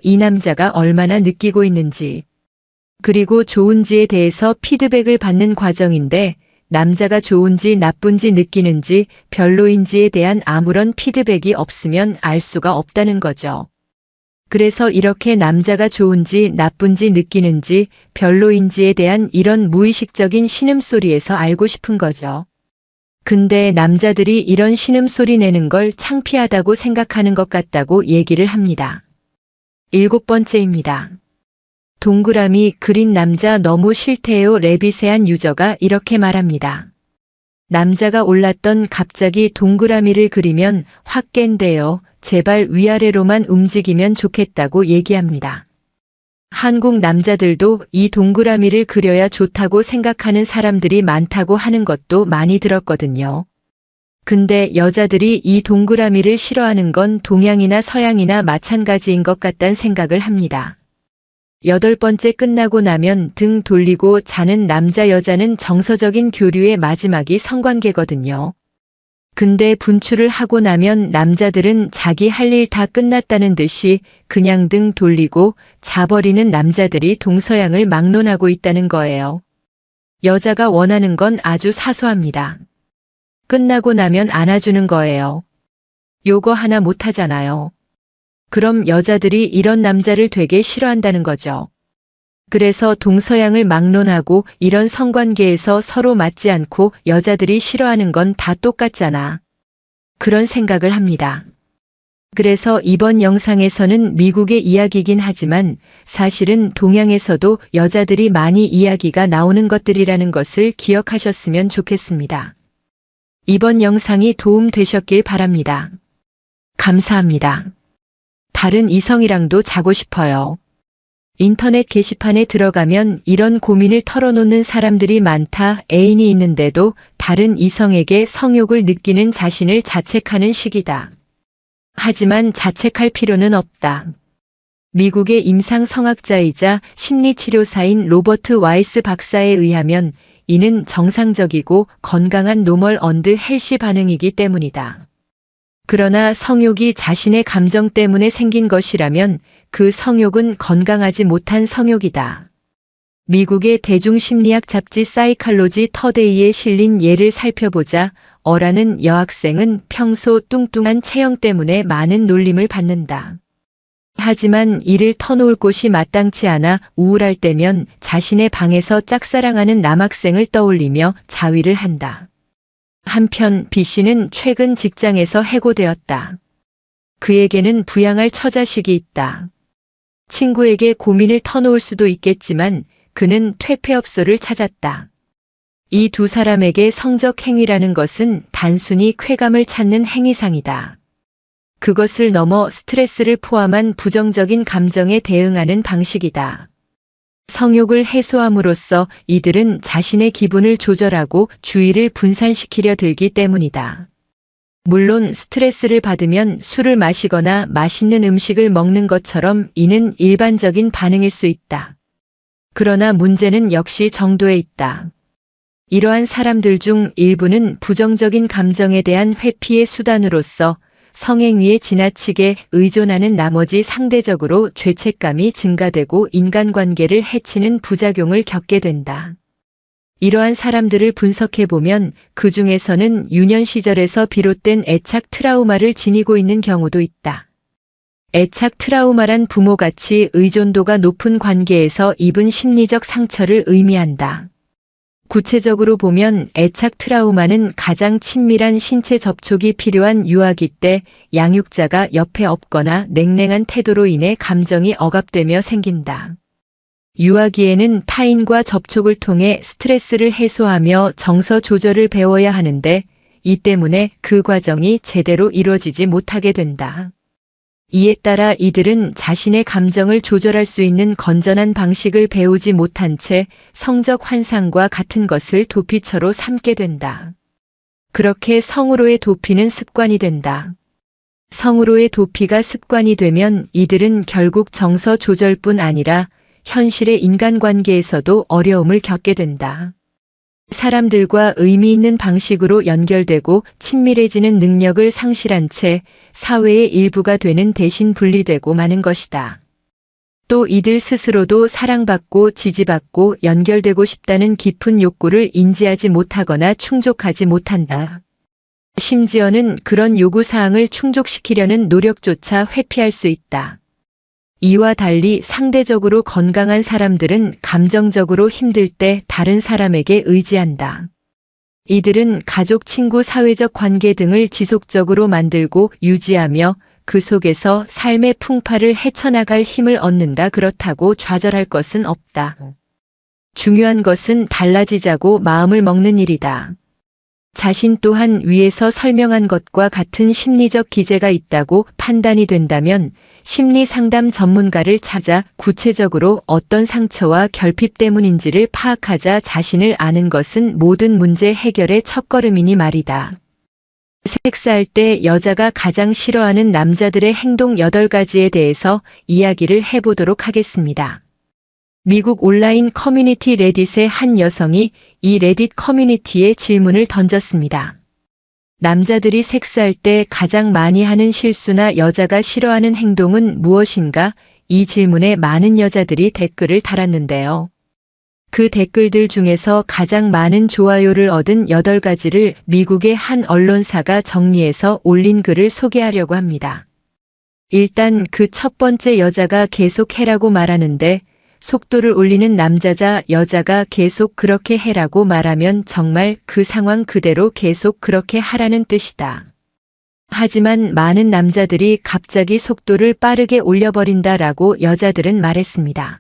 이 남자가 얼마나 느끼고 있는지, 그리고 좋은지에 대해서 피드백을 받는 과정인데 남자가 좋은지 나쁜지 느끼는지 별로인지에 대한 아무런 피드백이 없으면 알 수가 없다는 거죠. 그래서 이렇게 남자가 좋은지 나쁜지 느끼는지 별로인지에 대한 이런 무의식적인 신음소리에서 알고 싶은 거죠. 근데 남자들이 이런 신음소리 내는 걸 창피하다고 생각하는 것 같다고 얘기를 합니다. 7번째입니다. 동그라미 그린 남자 너무 싫대요. 레빗의 한 유저가 이렇게 말합니다. 남자가 올랐던 갑자기 동그라미를 그리면 확 깬대요. 제발 위아래로만 움직이면 좋겠다고 얘기합니다. 한국 남자들도 이 동그라미를 그려야 좋다고 생각하는 사람들이 많다고 하는 것도 많이 들었거든요. 근데 여자들이 이 동그라미를 싫어하는 건 동양이나 서양이나 마찬가지인 것 같다는 생각을 합니다. 8번째 끝나고 나면 등 돌리고 자는 남자 여자는 정서적인 교류의 마지막이 성관계거든요. 근데 분출을 하고 나면 남자들은 자기 할 일 다 끝났다는 듯이 그냥 등 돌리고 자버리는 남자들이 동서양을 막론하고 있다는 거예요. 여자가 원하는 건 아주 사소합니다. 끝나고 나면 안아주는 거예요. 요거 하나 못하잖아요. 그럼 여자들이 이런 남자를 되게 싫어한다는 거죠. 그래서 동서양을 막론하고 이런 성관계에서 서로 맞지 않고 여자들이 싫어하는 건 다 똑같잖아. 그런 생각을 합니다. 그래서 이번 영상에서는 미국의 이야기이긴 하지만 사실은 동양에서도 여자들이 많이 이야기가 나오는 것들이라는 것을 기억하셨으면 좋겠습니다. 이번 영상이 도움 되셨길 바랍니다. 감사합니다. 다른 이성이랑도 자고 싶어요. 인터넷 게시판에 들어가면 이런 고민을 털어놓는 사람들이 많다. 애인이 있는데도 다른 이성에게 성욕을 느끼는 자신을 자책하는 시기다. 하지만 자책할 필요는 없다. 미국의 임상성학자이자 심리치료사인 로버트 와이스 박사에 의하면 이는 정상적이고 건강한 노멀 언드 헬시 반응이기 때문이다. 그러나 성욕이 자신의 감정 때문에 생긴 것이라면 그 성욕은 건강하지 못한 성욕이다. 미국의 대중심리학 잡지 사이칼로지 터데이에 실린 예를 살펴보자. 어라는 여학생은 평소 뚱뚱한 체형 때문에 많은 놀림을 받는다. 하지만 이를 터놓을 곳이 마땅치 않아 우울할 때면 자신의 방에서 짝사랑하는 남학생을 떠올리며 자위를 한다. 한편 B씨는 최근 직장에서 해고되었다. 그에게는 부양할 처자식이 있다. 친구에게 고민을 터놓을 수도 있겠지만 그는 퇴폐업소를 찾았다. 이 두 사람에게 성적 행위라는 것은 단순히 쾌감을 찾는 행위상이다. 그것을 넘어 스트레스를 포함한 부정적인 감정에 대응하는 방식이다. 성욕을 해소함으로써 이들은 자신의 기분을 조절하고 주의를 분산시키려 들기 때문이다. 물론 스트레스를 받으면 술을 마시거나 맛있는 음식을 먹는 것처럼 이는 일반적인 반응일 수 있다. 그러나 문제는 역시 정도에 있다. 이러한 사람들 중 일부는 부정적인 감정에 대한 회피의 수단으로서 성행위에 지나치게 의존하는 나머지 상대적으로 죄책감이 증가되고 인간관계를 해치는 부작용을 겪게 된다. 이러한 사람들을 분석해보면 그 중에서는 유년 시절에서 비롯된 애착 트라우마를 지니고 있는 경우도 있다. 애착 트라우마란 부모같이 의존도가 높은 관계에서 입은 심리적 상처를 의미한다. 구체적으로 보면 애착 트라우마는 가장 친밀한 신체 접촉이 필요한 유아기 때 양육자가 옆에 없거나 냉랭한 태도로 인해 감정이 억압되며 생긴다. 유아기에는 타인과 접촉을 통해 스트레스를 해소하며 정서 조절을 배워야 하는데 이 때문에 그 과정이 제대로 이루어지지 못하게 된다. 이에 따라 이들은 자신의 감정을 조절할 수 있는 건전한 방식을 배우지 못한 채 성적 환상과 같은 것을 도피처로 삼게 된다. 그렇게 성으로의 도피는 습관이 된다. 성으로의 도피가 습관이 되면 이들은 결국 정서 조절뿐 아니라 현실의 인간관계에서도 어려움을 겪게 된다. 사람들과 의미 있는 방식으로 연결되고 친밀해지는 능력을 상실한 채 사회의 일부가 되는 대신 분리되고 마는 것이다. 또 이들 스스로도 사랑받고 지지받고 연결되고 싶다는 깊은 욕구를 인지하지 못하거나 충족하지 못한다. 심지어는 그런 요구사항을 충족시키려는 노력조차 회피할 수 있다. 이와 달리 상대적으로 건강한 사람들은 감정적으로 힘들 때 다른 사람에게 의지한다. 이들은 가족, 친구, 사회적 관계 등을 지속적으로 만들고 유지하며 그 속에서 삶의 풍파를 헤쳐나갈 힘을 얻는다. 그렇다고 좌절할 것은 없다. 중요한 것은 달라지자고 마음을 먹는 일이다. 자신 또한 위에서 설명한 것과 같은 심리적 기제가 있다고 판단이 된다면 심리 상담 전문가를 찾아 구체적으로 어떤 상처와 결핍 때문인지를 파악하자. 자신을 아는 것은 모든 문제 해결의 첫걸음이니 말이다. 섹스할 때 여자가 가장 싫어하는 남자들의 행동 8가지에 대해서 이야기를 해보도록 하겠습니다. 미국 온라인 커뮤니티 레딧의 한 여성이 이 레딧 커뮤니티에 질문을 던졌습니다. 남자들이 섹스할 때 가장 많이 하는 실수나 여자가 싫어하는 행동은 무엇인가? 이 질문에 많은 여자들이 댓글을 달았는데요. 그 댓글들 중에서 가장 많은 좋아요를 얻은 8가지를 미국의 한 언론사가 정리해서 올린 글을 소개하려고 합니다. 일단 그 첫 번째, 여자가 계속 해라고 말하는데 속도를 올리는 남자자 여자가 계속 그렇게 해라고 말하면 정말 그 상황 그대로 계속 그렇게 하라는 뜻이다. 하지만 많은 남자들이 갑자기 속도를 빠르게 올려버린다라고 여자들은 말했습니다.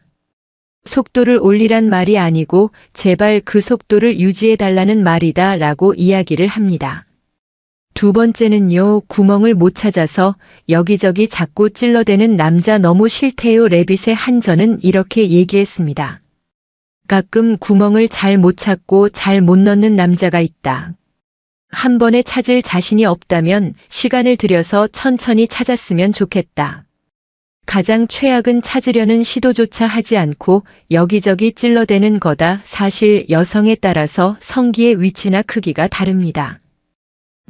속도를 올리란 말이 아니고 제발 그 속도를 유지해달라는 말이다 라고 이야기를 합니다. 두 번째는요, 구멍을 못 찾아서 여기저기 자꾸 찔러대는 남자 너무 싫대요. 레빗의 한 전은 이렇게 얘기했습니다. 가끔 구멍을 잘 못 찾고 잘 못 넣는 남자가 있다. 한 번에 찾을 자신이 없다면 시간을 들여서 천천히 찾았으면 좋겠다. 가장 최악은 찾으려는 시도조차 하지 않고 여기저기 찔러대는 거다. 사실 여성에 따라서 성기의 위치나 크기가 다릅니다.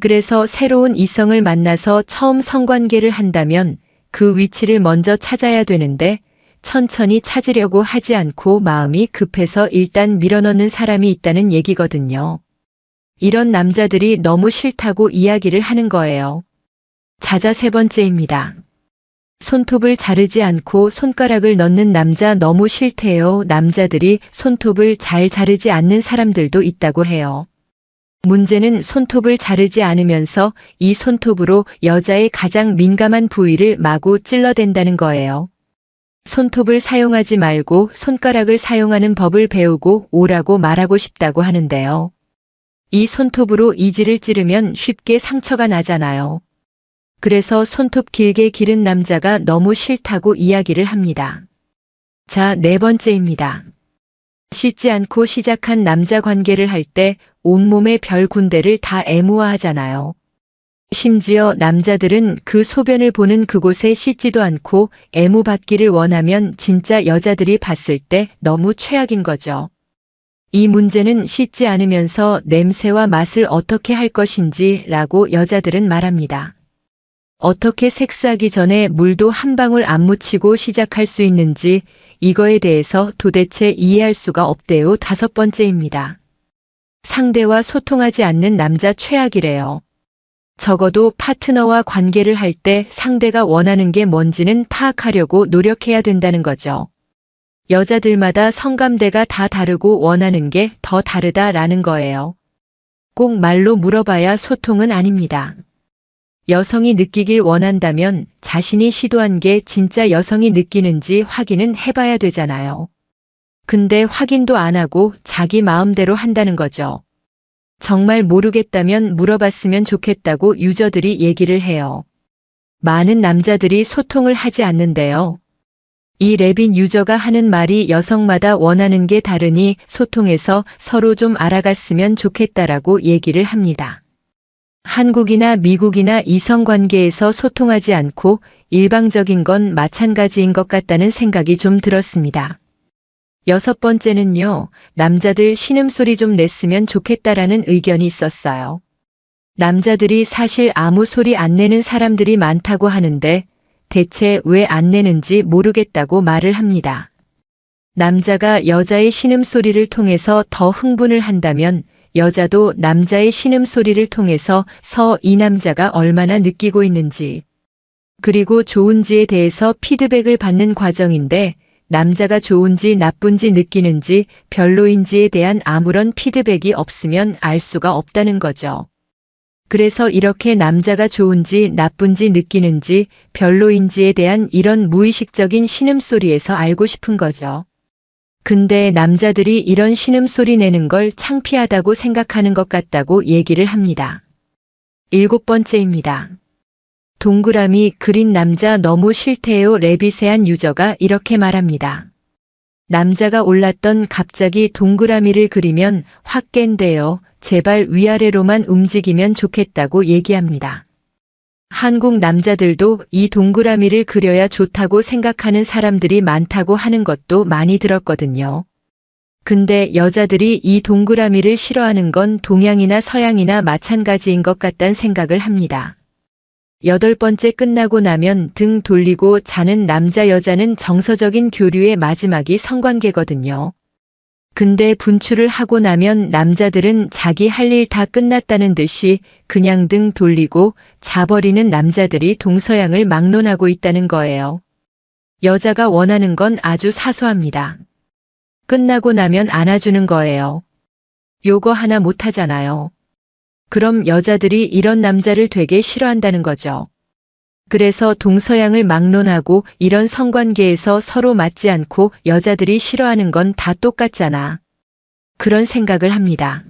그래서 새로운 이성을 만나서 처음 성관계를 한다면 그 위치를 먼저 찾아야 되는데 천천히 찾으려고 하지 않고 마음이 급해서 일단 밀어넣는 사람이 있다는 얘기거든요. 이런 남자들이 너무 싫다고 이야기를 하는 거예요. 자자, 세 번째입니다. 손톱을 자르지 않고 손가락을 넣는 남자 너무 싫대요. 남자들이 손톱을 잘 자르지 않는 사람들도 있다고 해요. 문제는 손톱을 자르지 않으면서 이 손톱으로 여자의 가장 민감한 부위를 마구 찔러댄다는 거예요. 손톱을 사용하지 말고 손가락을 사용하는 법을 배우고 오라고 말하고 싶다고 하는데요. 이 손톱으로 이지를 찌르면 쉽게 상처가 나잖아요. 그래서 손톱 길게 기른 남자가 너무 싫다고 이야기를 합니다. 자, 네 번째입니다. 씻지 않고 시작한 남자 관계를 할 때 온몸의 별 군데를 다 애무화하잖아요. 심지어 남자들은 그 소변을 보는 그곳에 씻지도 않고 애무받기를 원하면 진짜 여자들이 봤을 때 너무 최악인 거죠. 이 문제는 씻지 않으면서 냄새와 맛을 어떻게 할 것인지 라고 여자들은 말합니다. 어떻게 섹스하기 전에 물도 한 방울 안 묻히고 시작할 수 있는지 이거에 대해서 도대체 이해할 수가 없대요. 다섯 번째입니다. 상대와 소통하지 않는 남자 최악이래요. 적어도 파트너와 관계를 할 때 상대가 원하는 게 뭔지는 파악하려고 노력해야 된다는 거죠. 여자들마다 성감대가 다 다르고 원하는 게 더 다르다라는 거예요. 꼭 말로 물어봐야 소통은 아닙니다. 여성이 느끼길 원한다면 자신이 시도한 게 진짜 여성이 느끼는지 확인은 해봐야 되잖아요. 근데 확인도 안 하고 자기 마음대로 한다는 거죠. 정말 모르겠다면 물어봤으면 좋겠다고 유저들이 얘기를 해요. 많은 남자들이 소통을 하지 않는데요. 이 레빗 유저가 하는 말이 여성마다 원하는 게 다르니 소통해서 서로 좀 알아갔으면 좋겠다라고 얘기를 합니다. 한국이나 미국이나 이성관계에서 소통하지 않고 일방적인 건 마찬가지인 것 같다는 생각이 좀 들었습니다. 여섯 번째는요, 남자들 신음소리 좀 냈으면 좋겠다라는 의견이 있었어요. 남자들이 사실 아무 소리 안 내는 사람들이 많다고 하는데 대체 왜 안 내는지 모르겠다고 말을 합니다. 남자가 여자의 신음소리를 통해서 더 흥분을 한다면 여자도 남자의 신음소리를 통해서 이 남자가 얼마나 느끼고 있는지, 그리고 좋은지에 대해서 피드백을 받는 과정인데 남자가 좋은지 나쁜지 느끼는지 별로인지에 대한 아무런 피드백이 없으면 알 수가 없다는 거죠. 그래서 이렇게 남자가 좋은지 나쁜지 느끼는지 별로인지에 대한 이런 무의식적인 신음소리에서 알고 싶은 거죠. 근데 남자들이 이런 신음소리 내는 걸 창피하다고 생각하는 것 같다고 얘기를 합니다. 7번째입니다. 동그라미 그린 남자 너무 싫대요. 레빗의 한 유저가 이렇게 말합니다. 남자가 올랐던 갑자기 동그라미를 그리면 확 깬대요. 제발 위아래로만 움직이면 좋겠다고 얘기합니다. 한국 남자들도 이 동그라미를 그려야 좋다고 생각하는 사람들이 많다고 하는 것도 많이 들었거든요. 근데 여자들이 이 동그라미를 싫어하는 건 동양이나 서양이나 마찬가지인 것 같다는 생각을 합니다. 8번째 끝나고 나면 등 돌리고 자는 남자 여자는 정서적인 교류의 마지막이 성관계거든요. 근데 분출을 하고 나면 남자들은 자기 할 일 다 끝났다는 듯이 그냥 등 돌리고 자버리는 남자들이 동서양을 막론하고 있다는 거예요. 여자가 원하는 건 아주 사소합니다. 끝나고 나면 안아주는 거예요. 요거 하나 못하잖아요. 그럼 여자들이 이런 남자를 되게 싫어한다는 거죠. 그래서 동서양을 막론하고 이런 성관계에서 서로 맞지 않고 여자들이 싫어하는 건 다 똑같잖아. 그런 생각을 합니다.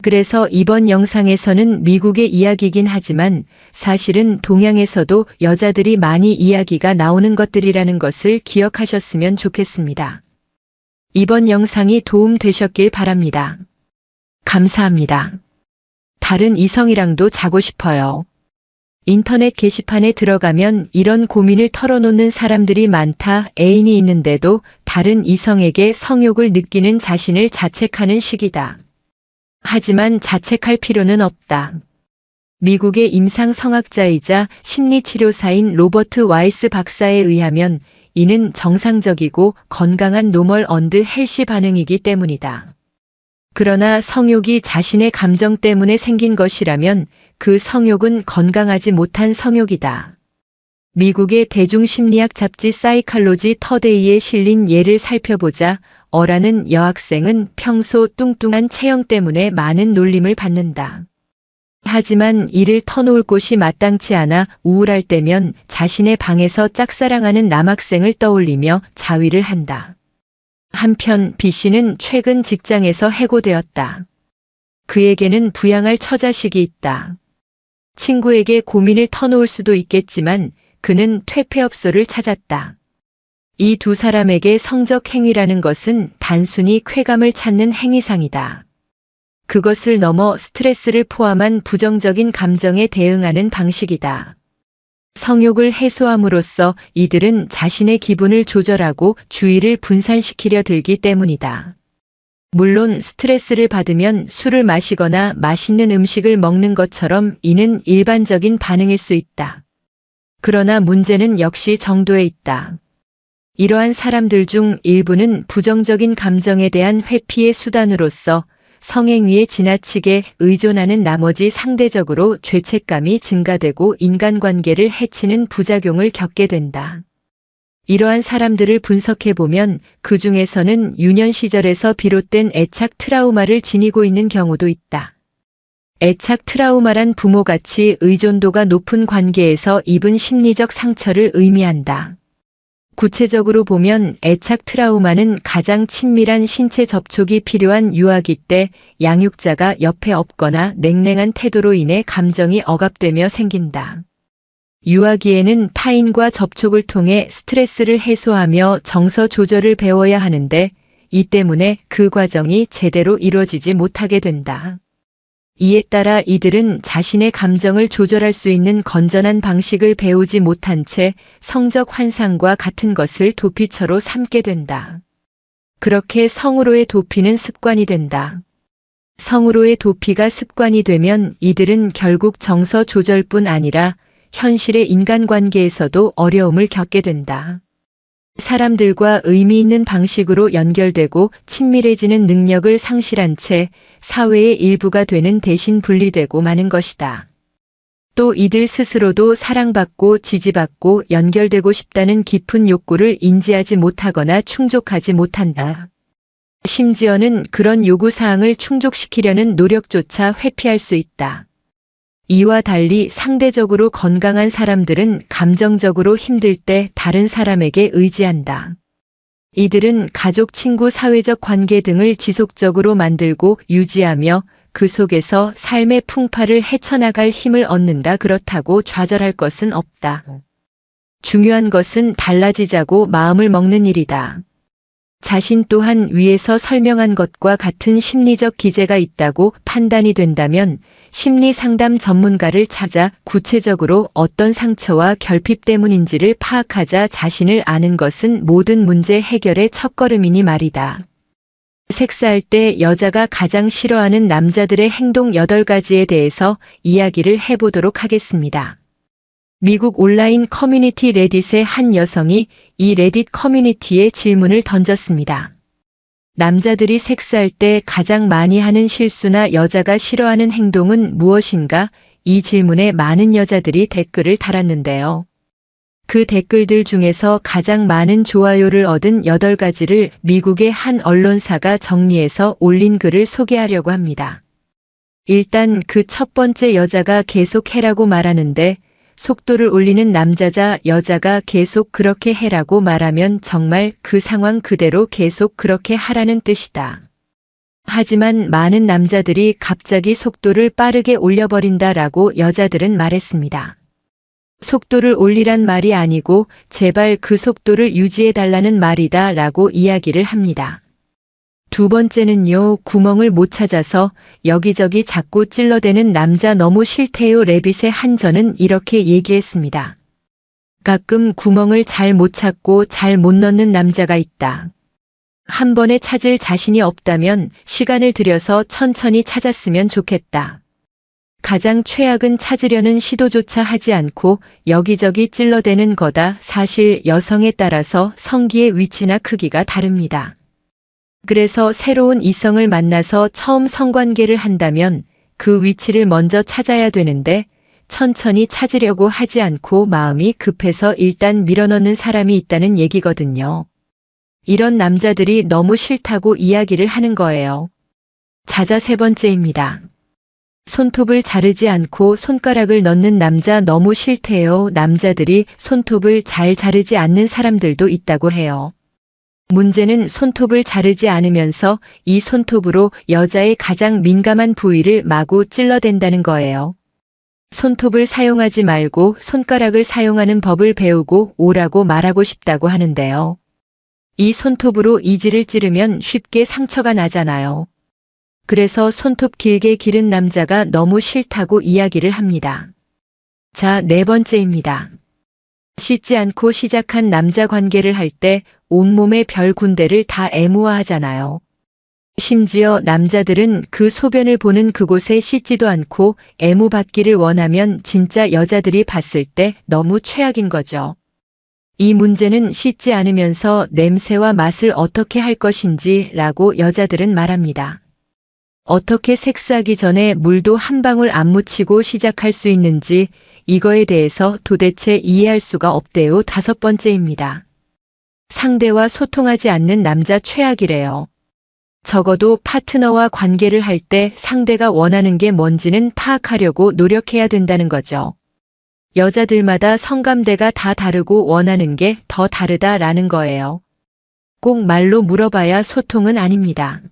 그래서 이번 영상에서는 미국의 이야기이긴 하지만 사실은 동양에서도 여자들이 많이 이야기가 나오는 것들이라는 것을 기억하셨으면 좋겠습니다. 이번 영상이 도움 되셨길 바랍니다. 감사합니다. 다른 이성이랑도 자고 싶어요. 인터넷 게시판에 들어가면 이런 고민을 털어놓는 사람들이 많다. 애인이 있는데도 다른 이성에게 성욕을 느끼는 자신을 자책하는 시기다. 하지만 자책할 필요는 없다. 미국의 임상성학자이자 심리치료사인 로버트 와이스 박사에 의하면 이는 정상적이고 건강한 노멀 언드 헬시 반응이기 때문이다. 그러나 성욕이 자신의 감정 때문에 생긴 것이라면 그 성욕은 건강하지 못한 성욕이다. 미국의 대중심리학 잡지 사이칼로지 터데이에 실린 예를 살펴보자. 어라는 여학생은 평소 뚱뚱한 체형 때문에 많은 놀림을 받는다. 하지만 이를 터놓을 곳이 마땅치 않아 우울할 때면 자신의 방에서 짝사랑하는 남학생을 떠올리며 자위를 한다. 한편 B씨는 최근 직장에서 해고되었다. 그에게는 부양할 처자식이 있다. 친구에게 고민을 터놓을 수도 있겠지만 그는 퇴폐업소를 찾았다. 이 두 사람에게 성적 행위라는 것은 단순히 쾌감을 찾는 행위상이다. 그것을 넘어 스트레스를 포함한 부정적인 감정에 대응하는 방식이다. 성욕을 해소함으로써 이들은 자신의 기분을 조절하고 주의를 분산시키려 들기 때문이다. 물론 스트레스를 받으면 술을 마시거나 맛있는 음식을 먹는 것처럼 이는 일반적인 반응일 수 있다. 그러나 문제는 역시 정도에 있다. 이러한 사람들 중 일부는 부정적인 감정에 대한 회피의 수단으로서 성행위에 지나치게 의존하는 나머지 상대적으로 죄책감이 증가되고 인간관계를 해치는 부작용을 겪게 된다. 이러한 사람들을 분석해보면 그 중에서는 유년 시절에서 비롯된 애착 트라우마를 지니고 있는 경우도 있다. 애착 트라우마란 부모같이 의존도가 높은 관계에서 입은 심리적 상처를 의미한다. 구체적으로 보면 애착 트라우마는 가장 친밀한 신체 접촉이 필요한 유아기 때 양육자가 옆에 없거나 냉랭한 태도로 인해 감정이 억압되며 생긴다. 유아기에는 타인과 접촉을 통해 스트레스를 해소하며 정서 조절을 배워야 하는데 이 때문에 그 과정이 제대로 이루어지지 못하게 된다. 이에 따라 이들은 자신의 감정을 조절할 수 있는 건전한 방식을 배우지 못한 채 성적 환상과 같은 것을 도피처로 삼게 된다. 그렇게 성으로의 도피는 습관이 된다. 성으로의 도피가 습관이 되면 이들은 결국 정서 조절뿐 아니라 현실의 인간관계에서도 어려움을 겪게 된다. 사람들과 의미 있는 방식으로 연결되고 친밀해지는 능력을 상실한 채 사회의 일부가 되는 대신 분리되고 마는 것이다. 또 이들 스스로도 사랑받고 지지받고 연결되고 싶다는 깊은 욕구를 인지하지 못하거나 충족하지 못한다. 심지어는 그런 요구사항을 충족시키려는 노력조차 회피할 수 있다. 이와 달리 상대적으로 건강한 사람들은 감정적으로 힘들 때 다른 사람에게 의지한다. 이들은 가족, 친구, 사회적 관계 등을 지속적으로 만들고 유지하며 그 속에서 삶의 풍파를 헤쳐나갈 힘을 얻는다. 그렇다고 좌절할 것은 없다. 중요한 것은 달라지자고 마음을 먹는 일이다. 자신 또한 위에서 설명한 것과 같은 심리적 기제가 있다고 판단이 된다면 심리 상담 전문가를 찾아 구체적으로 어떤 상처와 결핍 때문인지를 파악하자. 자신을 아는 것은 모든 문제 해결의 첫걸음이니 말이다. 섹스할 때 여자가 가장 싫어하는 남자들의 행동 8가지에 대해서 이야기를 해보도록 하겠습니다. 미국 온라인 커뮤니티 레딧의 한 여성이 이 레딧 커뮤니티에 질문을 던졌습니다. 남자들이 섹스할 때 가장 많이 하는 실수나 여자가 싫어하는 행동은 무엇인가? 이 질문에 많은 여자들이 댓글을 달았는데요. 그 댓글들 중에서 가장 많은 좋아요를 얻은 8가지를 미국의 한 언론사가 정리해서 올린 글을 소개하려고 합니다. 일단 그 첫 번째, 여자가 계속 해라고 말하는데 속도를 올리는 남자자 여자가 계속 그렇게 해라고 말하면 정말 그 상황 그대로 계속 그렇게 하라는 뜻이다. 하지만 많은 남자들이 갑자기 속도를 빠르게 올려버린다라고 여자들은 말했습니다. 속도를 올리란 말이 아니고 제발 그 속도를 유지해달라는 말이다 라고 이야기를 합니다. 두 번째는요, 구멍을 못 찾아서 여기저기 자꾸 찔러대는 남자 너무 싫대요. 레빗의 한 전은 이렇게 얘기했습니다. 가끔 구멍을 잘 못 찾고 잘 못 넣는 남자가 있다. 한 번에 찾을 자신이 없다면 시간을 들여서 천천히 찾았으면 좋겠다. 가장 최악은 찾으려는 시도조차 하지 않고 여기저기 찔러대는 거다. 사실 여성에 따라서 성기의 위치나 크기가 다릅니다. 그래서 새로운 이성을 만나서 처음 성관계를 한다면 그 위치를 먼저 찾아야 되는데 천천히 찾으려고 하지 않고 마음이 급해서 일단 밀어넣는 사람이 있다는 얘기거든요. 이런 남자들이 너무 싫다고 이야기를 하는 거예요. 자자, 세 번째입니다. 손톱을 자르지 않고 손가락을 넣는 남자 너무 싫대요. 남자들이 손톱을 잘 자르지 않는 사람들도 있다고 해요. 문제는 손톱을 자르지 않으면서 이 손톱으로 여자의 가장 민감한 부위를 마구 찔러댄다는 거예요. 손톱을 사용하지 말고 손가락을 사용하는 법을 배우고 오라고 말하고 싶다고 하는데요. 이 손톱으로 이지를 찌르면 쉽게 상처가 나잖아요. 그래서 손톱 길게 기른 남자가 너무 싫다고 이야기를 합니다. 자, 네 번째입니다. 씻지 않고 시작한 남자 관계를 할 때 온몸의 별 군데를 다 애무화하잖아요. 심지어 남자들은 그 소변을 보는 그곳에 씻지도 않고 애무받기를 원하면 진짜 여자들이 봤을 때 너무 최악인 거죠. 이 문제는 씻지 않으면서 냄새와 맛을 어떻게 할 것인지 라고 여자들은 말합니다. 어떻게 섹스하기 전에 물도 한 방울 안 묻히고 시작할 수 있는지 이거에 대해서 도대체 이해할 수가 없대요. 다섯 번째입니다. 상대와 소통하지 않는 남자 최악이래요. 적어도 파트너와 관계를 할 때 상대가 원하는 게 뭔지는 파악하려고 노력해야 된다는 거죠. 여자들마다 성감대가 다 다르고 원하는 게 더 다르다라는 거예요. 꼭 말로 물어봐야 소통은 아닙니다.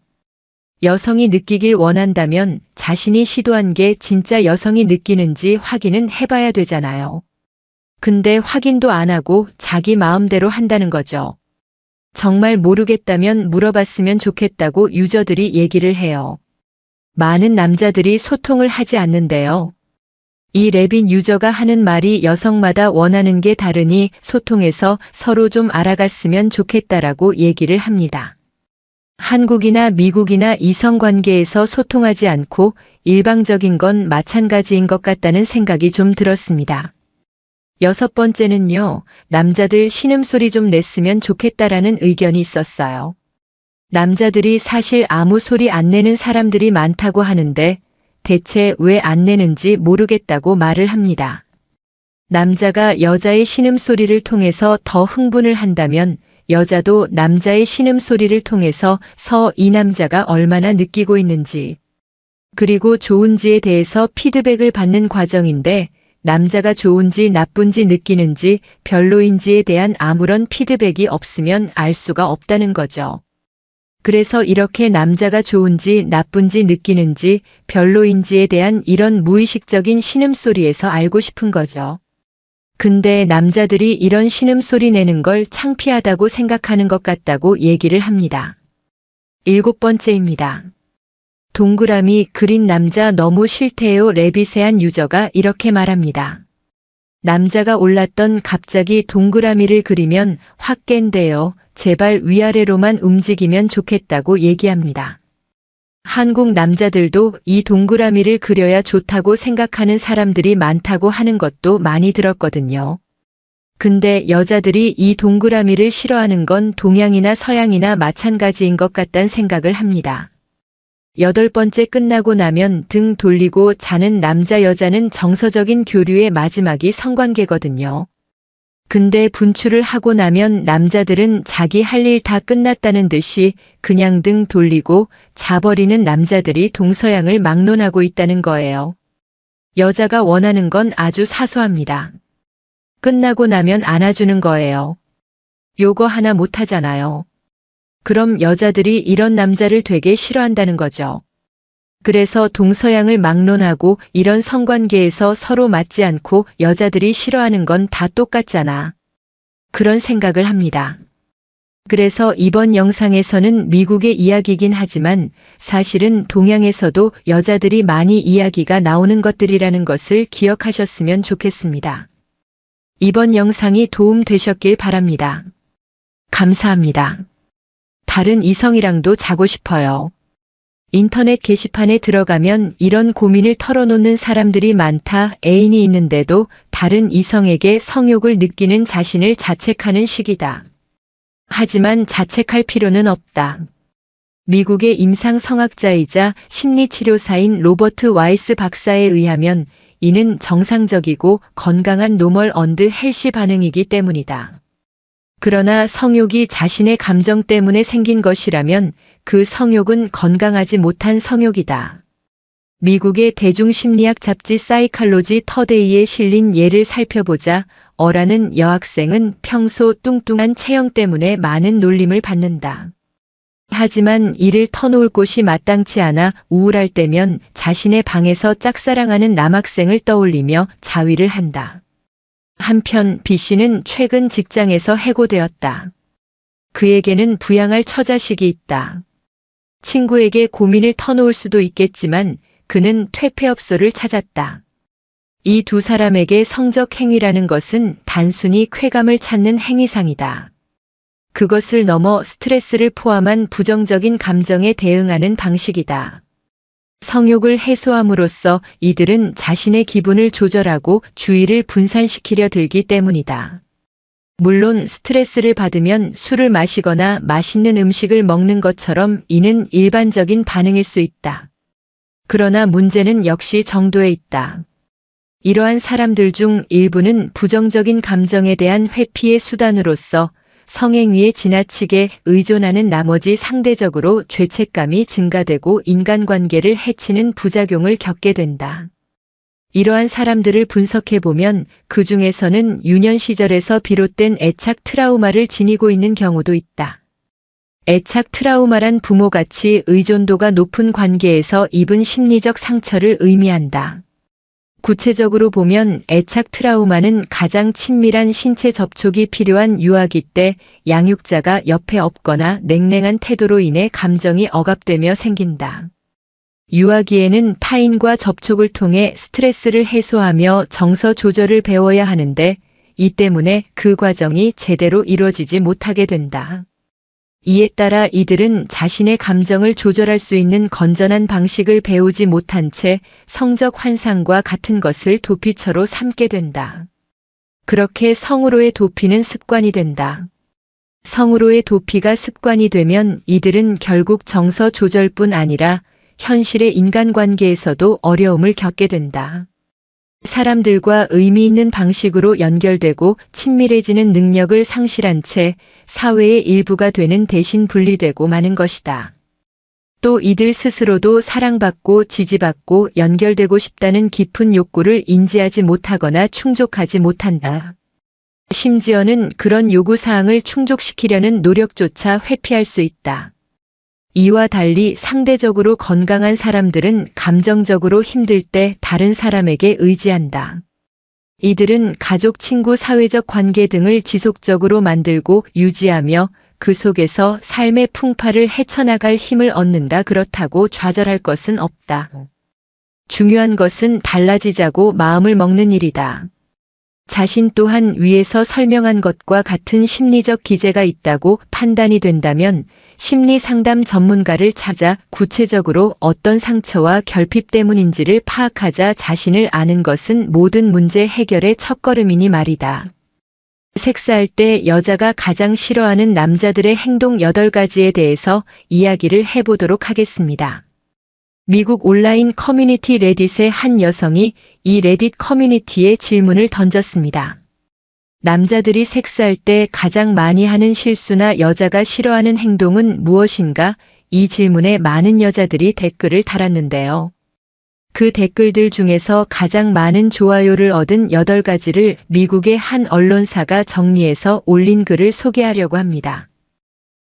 여성이 느끼길 원한다면 자신이 시도한 게 진짜 여성이 느끼는지 확인은 해봐야 되잖아요. 근데 확인도 안 하고 자기 마음대로 한다는 거죠. 정말 모르겠다면 물어봤으면 좋겠다고 유저들이 얘기를 해요. 많은 남자들이 소통을 하지 않는데요. 이 레빗 유저가 하는 말이 여성마다 원하는 게 다르니 소통해서 서로 좀 알아갔으면 좋겠다라고 얘기를 합니다. 한국이나 미국이나 이성관계에서 소통하지 않고 일방적인 건 마찬가지인 것 같다는 생각이 좀 들었습니다. 6번째는요, 남자들 신음소리 좀 냈으면 좋겠다라는 의견이 있었어요. 남자들이 사실 아무 소리 안 내는 사람들이 많다고 하는데 대체 왜 안 내는지 모르겠다고 말을 합니다. 남자가 여자의 신음소리를 통해서 더 흥분을 한다면 여자도 남자의 신음소리를 통해서 이 남자가 얼마나 느끼고 있는지, 그리고 좋은지에 대해서 피드백을 받는 과정인데 남자가 좋은지 나쁜지 느끼는지 별로인지에 대한 아무런 피드백이 없으면 알 수가 없다는 거죠. 그래서 이렇게 남자가 좋은지 나쁜지 느끼는지 별로인지에 대한 이런 무의식적인 신음소리에서 알고 싶은 거죠. 근데 남자들이 이런 신음소리 내는 걸 창피하다고 생각하는 것 같다고 얘기를 합니다. 7번째입니다. 동그라미 그린 남자 너무 싫대요. 레빗의 한 유저가 이렇게 말합니다. 남자가 올랐던 갑자기 동그라미를 그리면 확 깬대요. 제발 위아래로만 움직이면 좋겠다고 얘기합니다. 한국 남자들도 이 동그라미를 그려야 좋다고 생각하는 사람들이 많다고 하는 것도 많이 들었거든요. 근데 여자들이 이 동그라미를 싫어하는 건 동양이나 서양이나 마찬가지인 것 같다는 생각을 합니다. 8번째 끝나고 나면 등 돌리고 자는 남자 여자는 정서적인 교류의 마지막이 성관계거든요. 근데 분출을 하고 나면 남자들은 자기 할 일 다 끝났다는 듯이 그냥 등 돌리고 자버리는 남자들이 동서양을 막론하고 있다는 거예요. 여자가 원하는 건 아주 사소합니다. 끝나고 나면 안아주는 거예요. 요거 하나 못하잖아요. 그럼 여자들이 이런 남자를 되게 싫어한다는 거죠. 그래서 동서양을 막론하고 이런 성관계에서 서로 맞지 않고 여자들이 싫어하는 건 다 똑같잖아. 그런 생각을 합니다. 그래서 이번 영상에서는 미국의 이야기이긴 하지만 사실은 동양에서도 여자들이 많이 이야기가 나오는 것들이라는 것을 기억하셨으면 좋겠습니다. 이번 영상이 도움 되셨길 바랍니다. 감사합니다. 다른 이성이랑도 자고 싶어요. 인터넷 게시판에 들어가면 이런 고민을 털어놓는 사람들이 많다. 애인이 있는데도 다른 이성에게 성욕을 느끼는 자신을 자책하는 시기다. 하지만 자책할 필요는 없다. 미국의 임상성학자이자 심리치료사인 로버트 와이스 박사에 의하면 이는 정상적이고 건강한 노멀 언드 헬시 반응이기 때문이다. 그러나 성욕이 자신의 감정 때문에 생긴 것이라면 그 성욕은 건강하지 못한 성욕이다. 미국의 대중심리학 잡지 사이칼로지 터데이에 실린 예를 살펴보자. 어라는 여학생은 평소 뚱뚱한 체형 때문에 많은 놀림을 받는다. 하지만 이를 터놓을 곳이 마땅치 않아 우울할 때면 자신의 방에서 짝사랑하는 남학생을 떠올리며 자위를 한다. 한편 B씨는 최근 직장에서 해고되었다. 그에게는 부양할 처자식이 있다. 친구에게 고민을 터놓을 수도 있겠지만 그는 퇴폐업소를 찾았다. 이 두 사람에게 성적 행위라는 것은 단순히 쾌감을 찾는 행위상이다. 그것을 넘어 스트레스를 포함한 부정적인 감정에 대응하는 방식이다. 성욕을 해소함으로써 이들은 자신의 기분을 조절하고 주의를 분산시키려 들기 때문이다. 물론 스트레스를 받으면 술을 마시거나 맛있는 음식을 먹는 것처럼 이는 일반적인 반응일 수 있다. 그러나 문제는 역시 정도에 있다. 이러한 사람들 중 일부는 부정적인 감정에 대한 회피의 수단으로서 성행위에 지나치게 의존하는 나머지 상대적으로 죄책감이 증가되고 인간관계를 해치는 부작용을 겪게 된다. 이러한 사람들을 분석해보면 그 중에서는 유년 시절에서 비롯된 애착 트라우마를 지니고 있는 경우도 있다. 애착 트라우마란 부모같이 의존도가 높은 관계에서 입은 심리적 상처를 의미한다. 구체적으로 보면 애착 트라우마는 가장 친밀한 신체 접촉이 필요한 유아기 때 양육자가 옆에 없거나 냉랭한 태도로 인해 감정이 억압되며 생긴다. 유아기에는 타인과 접촉을 통해 스트레스를 해소하며 정서 조절을 배워야 하는데 이 때문에 그 과정이 제대로 이루어지지 못하게 된다. 이에 따라 이들은 자신의 감정을 조절할 수 있는 건전한 방식을 배우지 못한 채 성적 환상과 같은 것을 도피처로 삼게 된다. 그렇게 성으로의 도피는 습관이 된다. 성으로의 도피가 습관이 되면 이들은 결국 정서 조절뿐 아니라 현실의 인간관계에서도 어려움을 겪게 된다. 사람들과 의미 있는 방식으로 연결되고 친밀해지는 능력을 상실한 채 사회의 일부가 되는 대신 분리되고 마는 것이다. 또 이들 스스로도 사랑받고 지지받고 연결되고 싶다는 깊은 욕구를 인지하지 못하거나 충족하지 못한다. 심지어는 그런 요구사항을 충족시키려는 노력조차 회피할 수 있다. 이와 달리 상대적으로 건강한 사람들은 감정적으로 힘들 때 다른 사람에게 의지한다. 이들은 가족, 친구, 사회적 관계 등을 지속적으로 만들고 유지하며 그 속에서 삶의 풍파를 헤쳐나갈 힘을 얻는다. 그렇다고 좌절할 것은 없다. 중요한 것은 달라지자고 마음을 먹는 일이다. 자신 또한 위에서 설명한 것과 같은 심리적 기제가 있다고 판단이 된다면 심리 상담 전문가를 찾아 구체적으로 어떤 상처와 결핍 때문인지를 파악하자. 자신을 아는 것은 모든 문제 해결의 첫걸음이니 말이다. 섹스할 때 여자가 가장 싫어하는 남자들의 행동 8가지에 대해서 이야기를 해보도록 하겠습니다. 미국 온라인 커뮤니티 레딧의 한 여성이 이 레딧 커뮤니티에 질문을 던졌습니다. 남자들이 섹스할 때 가장 많이 하는 실수나 여자가 싫어하는 행동은 무엇인가? 이 질문에 많은 여자들이 댓글을 달았는데요. 그 댓글들 중에서 가장 많은 좋아요를 얻은 8가지를 미국의 한 언론사가 정리해서 올린 글을 소개하려고 합니다.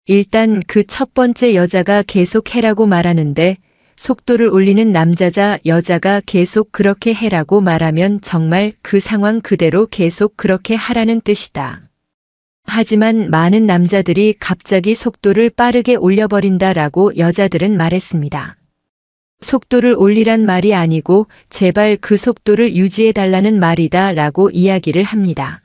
일단 그 첫 번째, 여자가 계속 해라고 말하는데 속도를 올리는 남자자 여자가 계속 그렇게 해라고 말하면 정말 그 상황 그대로 계속 그렇게 하라는 뜻이다. 하지만 많은 남자들이 갑자기 속도를 빠르게 올려버린다라고 여자들은 말했습니다. 속도를 올리란 말이 아니고 제발 그 속도를 유지해달라는 말이다 라고 이야기를 합니다.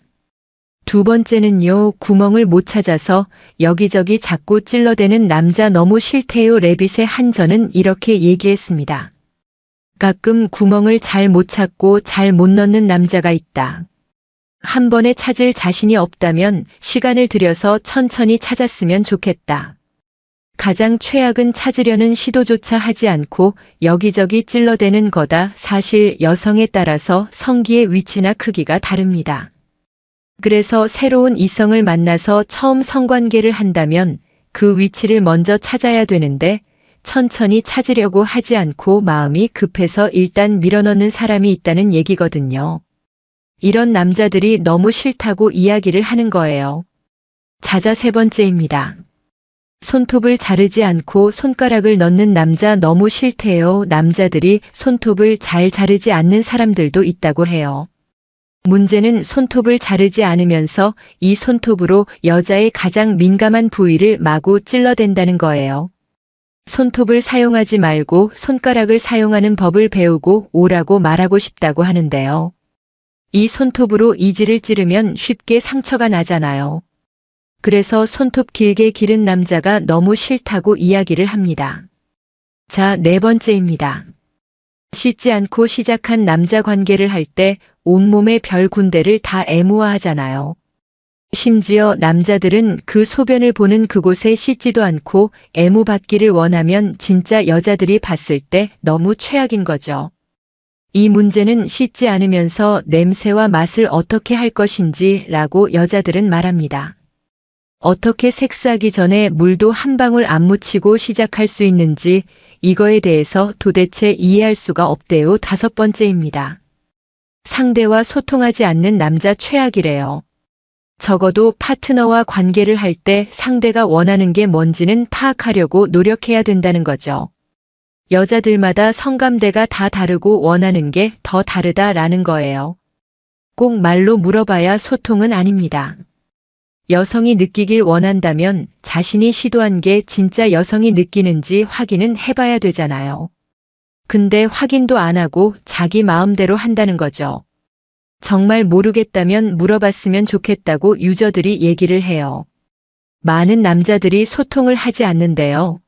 두 번째는요, 구멍을 못 찾아서 여기저기 자꾸 찔러대는 남자 너무 싫대요. 레빗의 한 전은 이렇게 얘기했습니다. 가끔 구멍을 잘 못 찾고 잘 못 넣는 남자가 있다. 한 번에 찾을 자신이 없다면 시간을 들여서 천천히 찾았으면 좋겠다. 가장 최악은 찾으려는 시도조차 하지 않고 여기저기 찔러대는 거다. 사실 여성에 따라서 성기의 위치나 크기가 다릅니다. 그래서 새로운 이성을 만나서 처음 성관계를 한다면 그 위치를 먼저 찾아야 되는데 천천히 찾으려고 하지 않고 마음이 급해서 일단 밀어넣는 사람이 있다는 얘기거든요. 이런 남자들이 너무 싫다고 이야기를 하는 거예요. 자자, 세 번째입니다. 손톱을 자르지 않고 손가락을 넣는 남자 너무 싫대요. 남자들이 손톱을 잘 자르지 않는 사람들도 있다고 해요. 문제는 손톱을 자르지 않으면서 이 손톱으로 여자의 가장 민감한 부위를 마구 찔러댄다는 거예요. 손톱을 사용하지 말고 손가락을 사용하는 법을 배우고 오라고 말하고 싶다고 하는데요. 이 손톱으로 이지를 찌르면 쉽게 상처가 나잖아요. 그래서 손톱 길게 기른 남자가 너무 싫다고 이야기를 합니다. 자, 네 번째입니다. 씻지 않고 시작한 남자 관계를 할 때 온몸의 별 군데를 다 애무화하잖아요. 심지어 남자들은 그 소변을 보는 그곳에 씻지도 않고 애무받기를 원하면 진짜 여자들이 봤을 때 너무 최악인 거죠. 이 문제는 씻지 않으면서 냄새와 맛을 어떻게 할 것인지 라고 여자들은 말합니다. 어떻게 섹스하기 전에 물도 한 방울 안 묻히고 시작할 수 있는지 이거에 대해서 도대체 이해할 수가 없대요. 다섯 번째입니다. 상대와 소통하지 않는 남자 최악이래요. 적어도 파트너와 관계를 할 때 상대가 원하는 게 뭔지는 파악하려고 노력해야 된다는 거죠. 여자들마다 성감대가 다 다르고 원하는 게 더 다르다라는 거예요. 꼭 말로 물어봐야 소통은 아닙니다. 여성이 느끼길 원한다면 자신이 시도한 게 진짜 여성이 느끼는지 확인은 해봐야 되잖아요. 근데 확인도 안 하고 자기 마음대로 한다는 거죠. 정말 모르겠다면 물어봤으면 좋겠다고 유저들이 얘기를 해요. 많은 남자들이 소통을 하지 않는데요.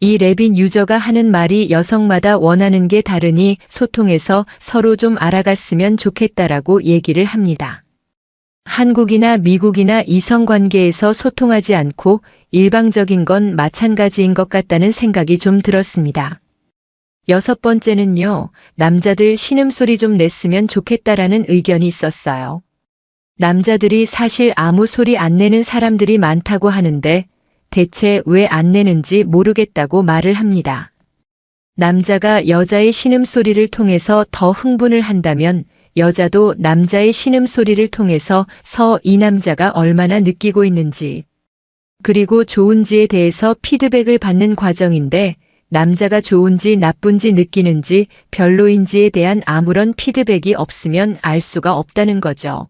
이 레빗 유저가 하는 말이 여성마다 원하는 게 다르니 소통해서 서로 좀 알아갔으면 좋겠다라고 얘기를 합니다. 한국이나 미국이나 이성관계에서 소통하지 않고 일방적인 건 마찬가지인 것 같다는 생각이 좀 들었습니다. 6번째는요, 남자들 신음소리 좀 냈으면 좋겠다라는 의견이 있었어요. 남자들이 사실 아무 소리 안 내는 사람들이 많다고 하는데 대체 왜 안 내는지 모르겠다고 말을 합니다. 남자가 여자의 신음소리를 통해서 더 흥분을 한다면 여자도 남자의 신음소리를 통해서 이 남자가 얼마나 느끼고 있는지, 그리고 좋은지에 대해서 피드백을 받는 과정인데 남자가 좋은지 나쁜지 느끼는지 별로인지에 대한 아무런 피드백이 없으면 알 수가 없다는 거죠.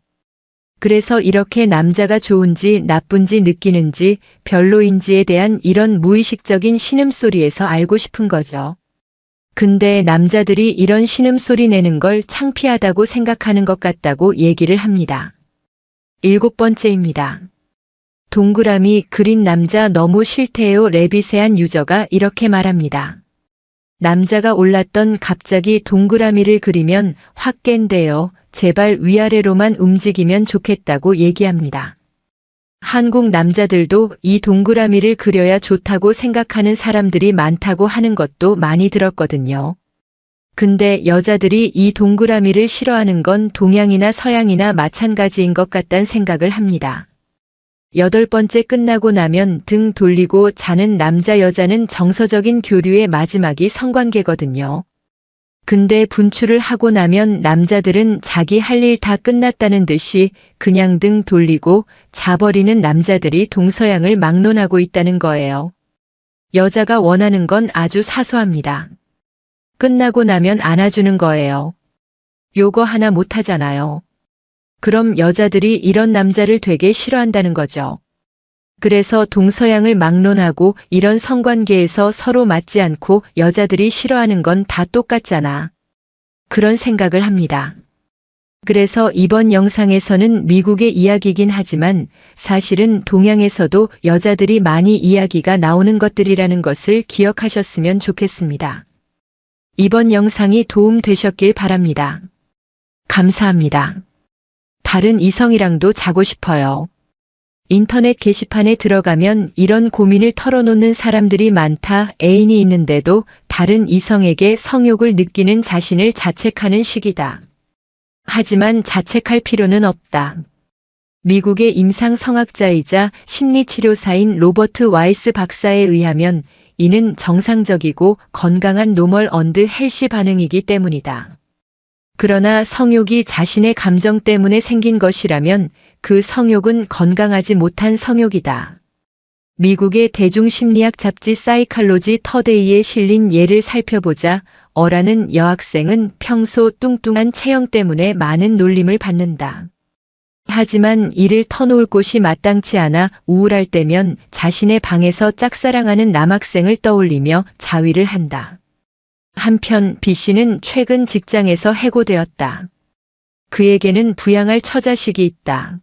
그래서 이렇게 남자가 좋은지 나쁜지 느끼는지 별로인지에 대한 이런 무의식적인 신음소리에서 알고 싶은 거죠. 근데 남자들이 이런 신음소리 내는 걸 창피하다고 생각하는 것 같다고 얘기를 합니다. 7번째입니다. 동그라미 그린 남자 너무 싫대요. 레빗의 한 유저가 이렇게 말합니다. 남자가 올랐던 갑자기 동그라미를 그리면 확 깬대요. 제발 위아래로만 움직이면 좋겠다고 얘기합니다. 한국 남자들도 이 동그라미를 그려야 좋다고 생각하는 사람들이 많다고 하는 것도 많이 들었거든요. 근데 여자들이 이 동그라미를 싫어하는 건 동양이나 서양이나 마찬가지인 것 같다는 생각을 합니다. 8번째 끝나고 나면 등 돌리고 자는 남자 여자는 정서적인 교류의 마지막이 성관계거든요. 근데 분출을 하고 나면 남자들은 자기 할 일 다 끝났다는 듯이 그냥 등 돌리고 자버리는 남자들이 동서양을 막론하고 있다는 거예요. 여자가 원하는 건 아주 사소합니다. 끝나고 나면 안아주는 거예요. 요거 하나 못하잖아요. 그럼 여자들이 이런 남자를 되게 싫어한다는 거죠. 그래서 동서양을 막론하고 이런 성관계에서 서로 맞지 않고 여자들이 싫어하는 건 다 똑같잖아. 그런 생각을 합니다. 그래서 이번 영상에서는 미국의 이야기이긴 하지만 사실은 동양에서도 여자들이 많이 이야기가 나오는 것들이라는 것을 기억하셨으면 좋겠습니다. 이번 영상이 도움 되셨길 바랍니다. 감사합니다. 다른 이성이랑도 자고 싶어요. 인터넷 게시판에 들어가면 이런 고민을 털어놓는 사람들이 많다. 애인이 있는데도 다른 이성에게 성욕을 느끼는 자신을 자책하는 시기다. 하지만 자책할 필요는 없다. 미국의 임상성학자이자 심리치료사인 로버트 와이스 박사에 의하면 이는 정상적이고 건강한 노멀 언드 헬시 반응이기 때문이다. 그러나 성욕이 자신의 감정 때문에 생긴 것이라면 그 성욕은 건강하지 못한 성욕이다. 미국의 대중심리학 잡지 사이칼로지 터데이에 실린 예를 살펴보자. 어라는 여학생은 평소 뚱뚱한 체형 때문에 많은 놀림을 받는다. 하지만 이를 터놓을 곳이 마땅치 않아 우울할 때면 자신의 방에서 짝사랑하는 남학생을 떠올리며 자위를 한다. 한편 B씨는 최근 직장에서 해고되었다. 그에게는 부양할 처자식이 있다.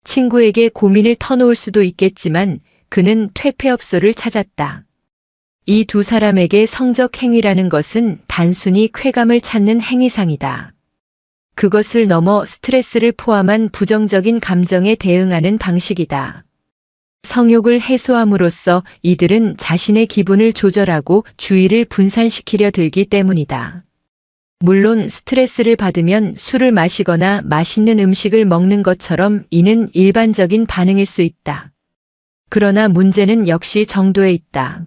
친구에게 고민을 터놓을 수도 있겠지만 그는 퇴폐업소를 찾았다. 이 두 사람에게 성적 행위라는 것은 단순히 쾌감을 찾는 행위상이다. 그것을 넘어 스트레스를 포함한 부정적인 감정에 대응하는 방식이다. 성욕을 해소함으로써 이들은 자신의 기분을 조절하고 주의를 분산시키려 들기 때문이다. 물론 스트레스를 받으면 술을 마시거나 맛있는 음식을 먹는 것처럼 이는 일반적인 반응일 수 있다. 그러나 문제는 역시 정도에 있다.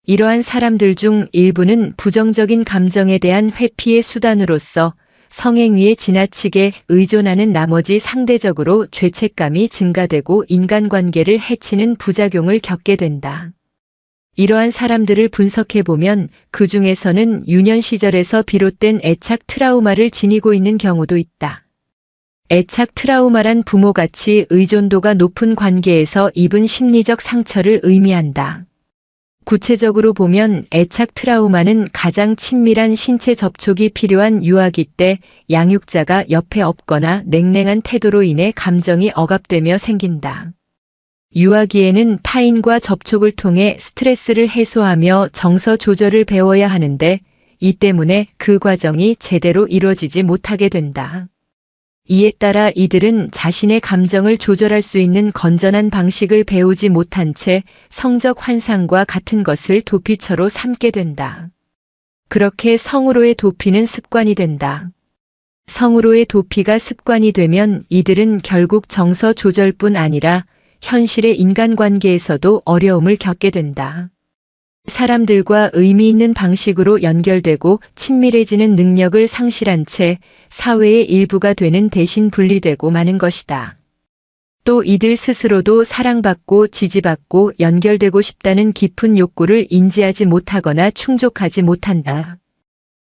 이러한 사람들 중 일부는 부정적인 감정에 대한 회피의 수단으로서 성행위에 지나치게 의존하는 나머지 상대적으로 죄책감이 증가되고 인간관계를 해치는 부작용을 겪게 된다. 이러한 사람들을 분석해보면 그 중에서는 유년 시절에서 비롯된 애착 트라우마를 지니고 있는 경우도 있다. 애착 트라우마란 부모같이 의존도가 높은 관계에서 입은 심리적 상처를 의미한다. 구체적으로 보면 애착 트라우마는 가장 친밀한 신체 접촉이 필요한 유아기 때 양육자가 옆에 없거나 냉랭한 태도로 인해 감정이 억압되며 생긴다. 유아기에는 타인과 접촉을 통해 스트레스를 해소하며 정서 조절을 배워야 하는데 이 때문에 그 과정이 제대로 이루어지지 못하게 된다. 이에 따라 이들은 자신의 감정을 조절할 수 있는 건전한 방식을 배우지 못한 채 성적 환상과 같은 것을 도피처로 삼게 된다. 그렇게 성으로의 도피는 습관이 된다. 성으로의 도피가 습관이 되면 이들은 결국 정서 조절뿐 아니라 현실의 인간관계에서도 어려움을 겪게 된다. 사람들과 의미 있는 방식으로 연결되고 친밀해지는 능력을 상실한 채 사회의 일부가 되는 대신 분리되고 마는 것이다. 또 이들 스스로도 사랑받고 지지받고 연결되고 싶다는 깊은 욕구를 인지하지 못하거나 충족하지 못한다.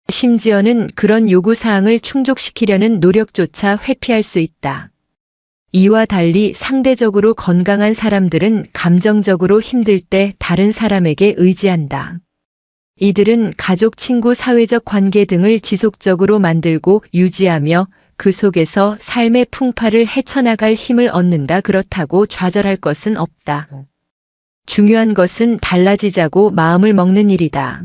심지어는 그런 요구사항을 충족시키려는 노력조차 회피할 수 있다. 이와 달리 상대적으로 건강한 사람들은 감정적으로 힘들 때 다른 사람에게 의지한다. 이들은 가족, 친구, 사회적 관계 등을 지속적으로 만들고 유지하며 그 속에서 삶의 풍파를 헤쳐나갈 힘을 얻는다. 그렇다고 좌절할 것은 없다. 중요한 것은 달라지자고 마음을 먹는 일이다.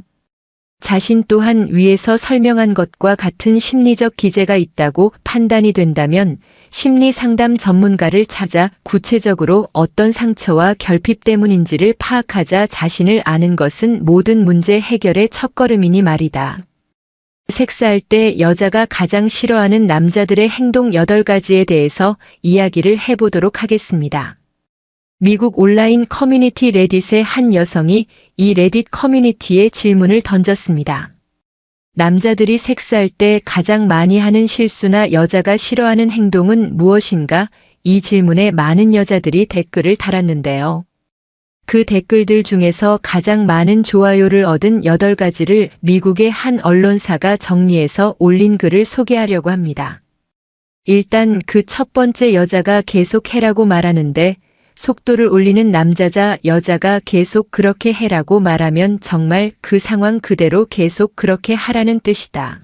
자신 또한 위에서 설명한 것과 같은 심리적 기제가 있다고 판단이 된다면 심리 상담 전문가를 찾아 구체적으로 어떤 상처와 결핍 때문인지를 파악하자. 자신을 아는 것은 모든 문제 해결의 첫걸음이니 말이다. 섹스할 때 여자가 가장 싫어하는 남자들의 행동 8가지에 대해서 이야기를 해보도록 하겠습니다. 미국 온라인 커뮤니티 레딧의 한 여성이 이 레딧 커뮤니티에 질문을 던졌습니다. 남자들이 섹스할 때 가장 많이 하는 실수나 여자가 싫어하는 행동은 무엇인가? 이 질문에 많은 여자들이 댓글을 달았는데요. 그 댓글들 중에서 가장 많은 좋아요를 얻은 8가지를 미국의 한 언론사가 정리해서 올린 글을 소개하려고 합니다. 일단 그 첫 번째, 여자가 계속 해라고 말하는데 속도를 올리는 남자자 여자가 계속 그렇게 해라고 말하면 정말 그 상황 그대로 계속 그렇게 하라는 뜻이다.